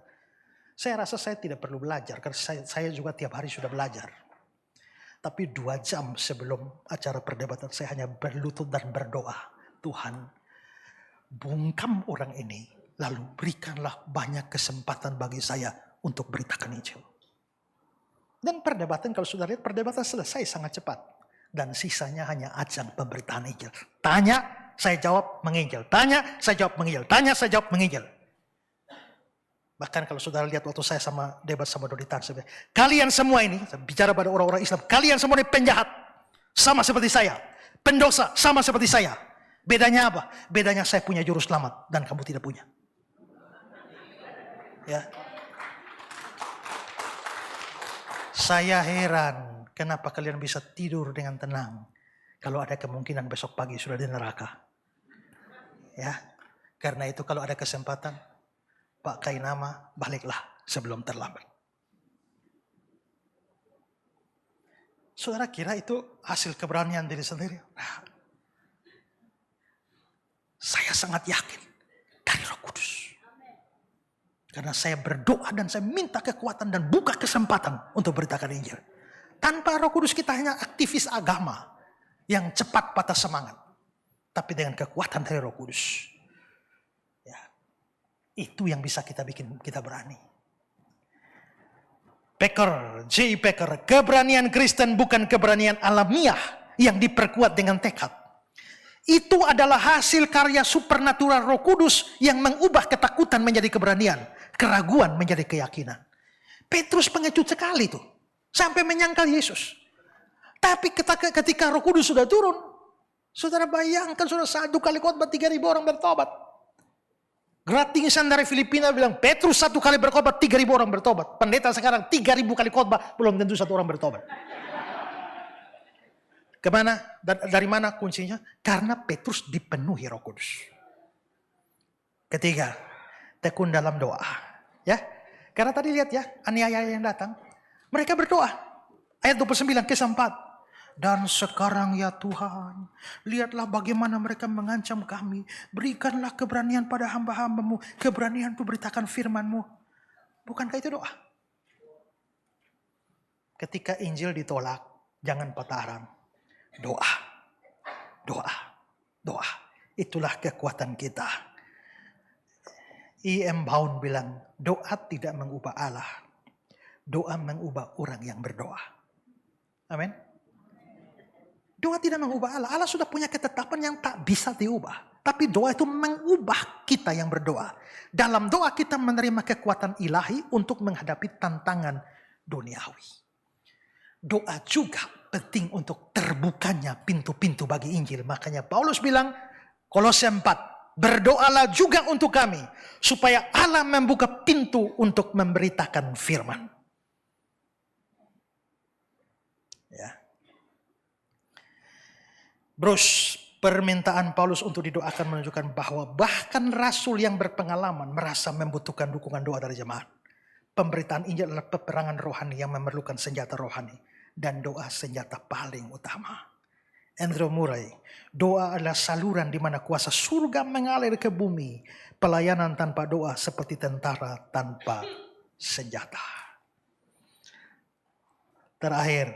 saya rasa saya tidak perlu belajar karena saya juga tiap hari sudah belajar. Tapi 2 jam sebelum acara perdebatan saya hanya berlutut dan berdoa. Tuhan, bungkam orang ini, lalu berikanlah banyak kesempatan bagi saya untuk beritakan Injil. Dan perdebatan, kalau sudah lihat, perdebatan selesai sangat cepat. Dan sisanya hanya ajang pemberitaan Injil. Tanya, saya jawab, menginjil. Tanya, saya jawab, menginjil. Tanya, saya jawab, menginjil. Bahkan kalau saudara lihat waktu saya sama debat sama Dodi Tan, kalian semua ini, saya bicara pada orang-orang Islam, kalian semua ini penjahat, sama seperti saya. Pendosa, sama seperti saya. Bedanya apa? Bedanya saya punya juru selamat dan kamu tidak punya. Ya. Saya heran kenapa kalian bisa tidur dengan tenang kalau ada kemungkinan besok pagi sudah di neraka. Ya. Karena itu kalau ada kesempatan, Pak Kainama, baliklah sebelum terlambat. Saudara kira itu hasil keberanian diri sendiri? Nah, saya sangat yakin dari Roh Kudus. Karena saya berdoa dan saya minta kekuatan dan buka kesempatan untuk beritakan Injil. Tanpa Roh Kudus kita hanya aktivis agama yang cepat patah semangat. Tapi dengan kekuatan dari Roh Kudus, itu yang bisa kita bikin kita berani. Packer, J. Packer, keberanian Kristen bukan keberanian alamiah yang diperkuat dengan tekad. Itu adalah hasil karya supernatural Roh Kudus yang mengubah ketakutan menjadi keberanian, keraguan menjadi keyakinan. Petrus pengecut sekali tuh, sampai menyangkal Yesus. Tapi ketika Roh Kudus sudah turun, saudara bayangkan sudah 1 kali khotbah 3.000 orang bertobat. Gratisan dari Filipina bilang, Petrus 1 kali berkhotbah 3.000 orang bertobat. Pendeta sekarang 3.000 kali khotbah belum tentu 1 orang bertobat. Kemana? Dari mana kuncinya? Karena Petrus dipenuhi Roh Kudus. Ketiga, tekun dalam doa. Ya, karena tadi lihat ya, aniaya yang datang, mereka berdoa. Ayat 29 kisah 4. Dan sekarang ya Tuhan, lihatlah bagaimana mereka mengancam kami. Berikanlah keberanian pada hamba-hambamu, keberanian untuk beritakan firman-Mu. Bukankah itu doa? Ketika Injil ditolak, jangan patah arang. Doa, doa, doa. Itulah kekuatan kita. E.M. Bound bilang, doa tidak mengubah Allah. Doa mengubah orang yang berdoa. Amin. Doa tidak mengubah Allah. Allah sudah punya ketetapan yang tak bisa diubah. Tapi doa itu mengubah kita yang berdoa. Dalam doa kita menerima kekuatan ilahi untuk menghadapi tantangan duniawi. Doa juga penting untuk terbukanya pintu-pintu bagi Injil. Makanya Paulus bilang, Kolose 4, berdoalah juga untuk kami, supaya Allah membuka pintu untuk memberitakan firman. Ya. Bros, permintaan Paulus untuk didoakan menunjukkan bahwa bahkan rasul yang berpengalaman merasa membutuhkan dukungan doa dari jemaat. Pemberitaan Injil adalah peperangan rohani yang memerlukan senjata rohani. Dan doa senjata paling utama. Andrew Murray, doa adalah saluran di mana kuasa surga mengalir ke bumi. Pelayanan tanpa doa seperti tentara tanpa senjata. Terakhir,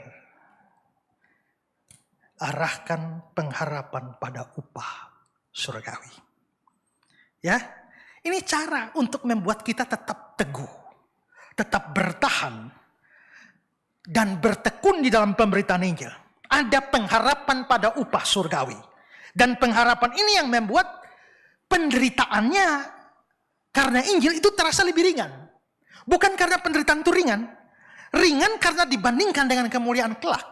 arahkan pengharapan pada upah surgawi. Ya, ini cara untuk membuat kita tetap teguh, tetap bertahan, dan bertekun di dalam pemberitaan Injil. Ada pengharapan pada upah surgawi. Dan pengharapan ini yang membuat penderitaannya karena Injil itu terasa lebih ringan. Bukan karena penderitaan itu ringan. Ringan karena dibandingkan dengan kemuliaan kelak.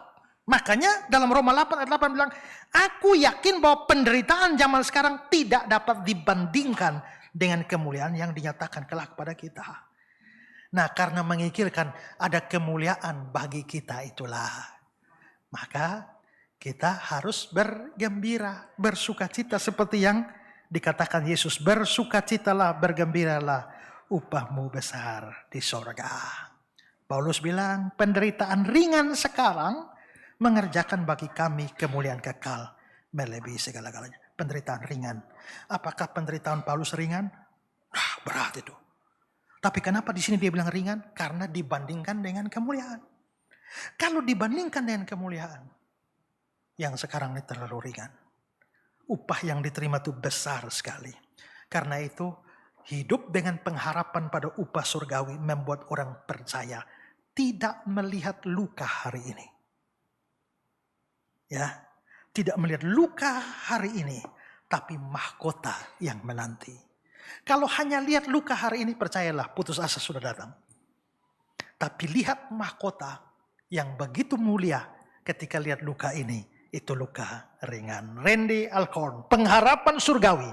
Makanya dalam Roma 8 ayat 8 bilang, aku yakin bahwa penderitaan zaman sekarang tidak dapat dibandingkan dengan kemuliaan yang dinyatakan kelak pada kita. Nah, karena mengikirkan ada kemuliaan bagi kita itulah, maka kita harus bergembira, bersukacita seperti yang dikatakan Yesus, bersukacitalah, bergembiralah, upahmu besar di sorga. Paulus bilang, penderitaan ringan sekarang mengerjakan bagi kami kemuliaan kekal melebihi segala-galanya. Penderitaan ringan. Apakah penderitaan Paulus ringan? Berat itu. Tapi kenapa di sini dia bilang ringan? Karena dibandingkan dengan kemuliaan. Kalau dibandingkan dengan kemuliaan, yang sekarang ini terlalu ringan. Upah yang diterima itu besar sekali. Karena itu, hidup dengan pengharapan pada upah surgawi membuat orang percaya tidak melihat luka hari ini. Ya, tidak melihat luka hari ini, tapi mahkota yang menanti. Kalau hanya lihat luka hari ini, percayalah putus asa sudah datang. Tapi lihat mahkota yang begitu mulia ketika lihat luka ini, itu luka ringan. Randy Alcorn, pengharapan surgawi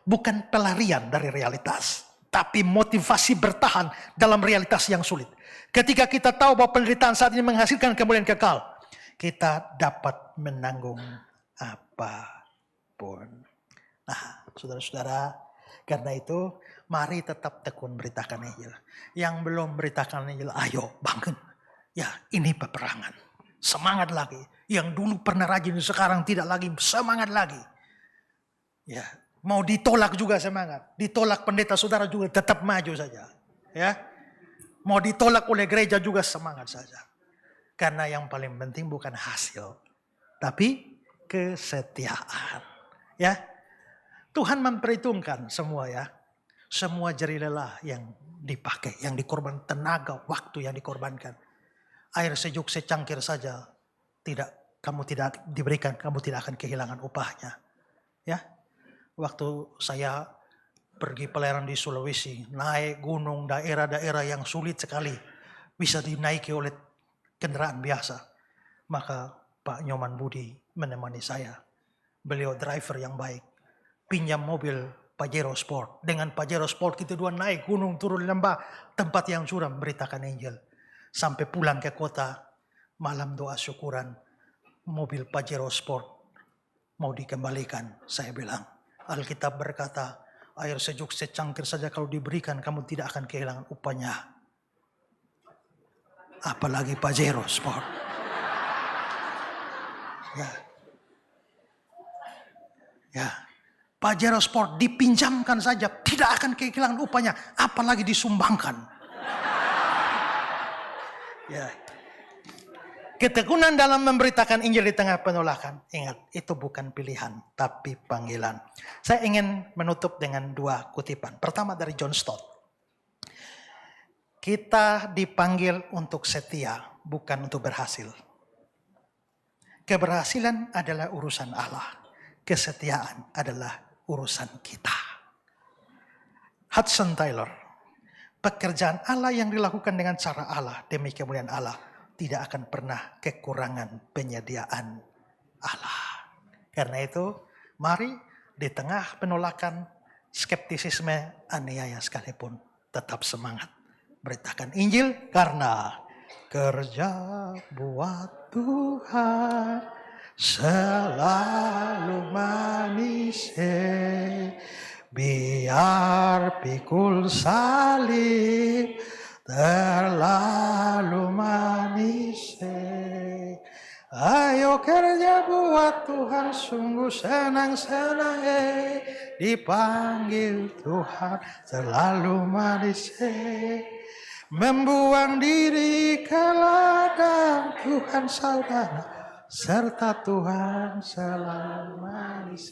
bukan pelarian dari realitas, tapi motivasi bertahan dalam realitas yang sulit. Ketika kita tahu bahwa penderitaan saat ini menghasilkan kemuliaan kekal, kita dapat menanggung apapun. Nah, saudara-saudara, karena itu mari tetap tekun beritakan Injil. Yang belum beritakan Injil, ayo bangun. Ya, ini peperangan. Semangat lagi. Yang dulu pernah rajin, sekarang tidak lagi, semangat lagi. Ya, mau ditolak juga semangat. Ditolak pendeta saudara juga tetap maju saja. Ya, mau ditolak oleh gereja juga semangat saja. Karena yang paling penting bukan hasil, tapi kesetiaan. Ya, Tuhan memperhitungkan semua ya. Semua jerih lelah yang dipakai, yang dikorban, tenaga, waktu yang dikorbankan. Air sejuk secangkir saja kamu tidak diberikan, kamu tidak akan kehilangan upahnya. Ya, waktu saya pergi pelayanan di Sulawesi, naik gunung, daerah-daerah yang sulit sekali bisa dinaiki oleh kendaraan biasa. Maka Pak Nyoman Budi menemani saya. Beliau driver yang baik. Pinjam mobil Pajero Sport. Dengan Pajero Sport kita dua naik gunung turun lembah, tempat yang suram beritakan Injil. Sampai pulang ke kota, malam doa syukuran, mobil Pajero Sport mau dikembalikan. Saya bilang, Alkitab berkata, air sejuk secangkir saja kalau diberikan kamu tidak akan kehilangan upahnya. Apalagi Pajero Sport. Ya. Pajero Sport dipinjamkan saja tidak akan kehilangan upahnya, apalagi disumbangkan. Ya. Ketekunan dalam memberitakan Injil di tengah penolakan. Ingat, itu bukan pilihan, tapi panggilan. Saya ingin menutup dengan dua kutipan. Pertama dari John Stott. Kita dipanggil untuk setia, bukan untuk berhasil. Keberhasilan adalah urusan Allah. Kesetiaan adalah urusan kita. Hudson Taylor. Pekerjaan Allah yang dilakukan dengan cara Allah demi kemuliaan Allah tidak akan pernah kekurangan penyediaan Allah. Karena itu, mari di tengah penolakan, skeptisisme, aniaya sekalipun, tetap semangat beritakan Injil karena kerja buat Tuhan selalu manis. Biar pikul salib terlalu manis. Ayo kerja buat Tuhan sungguh senang-senang. Dipanggil Tuhan terlalu manis. Membuang diri ke ladang Tuhan saudara, serta Tuhan selalu manis.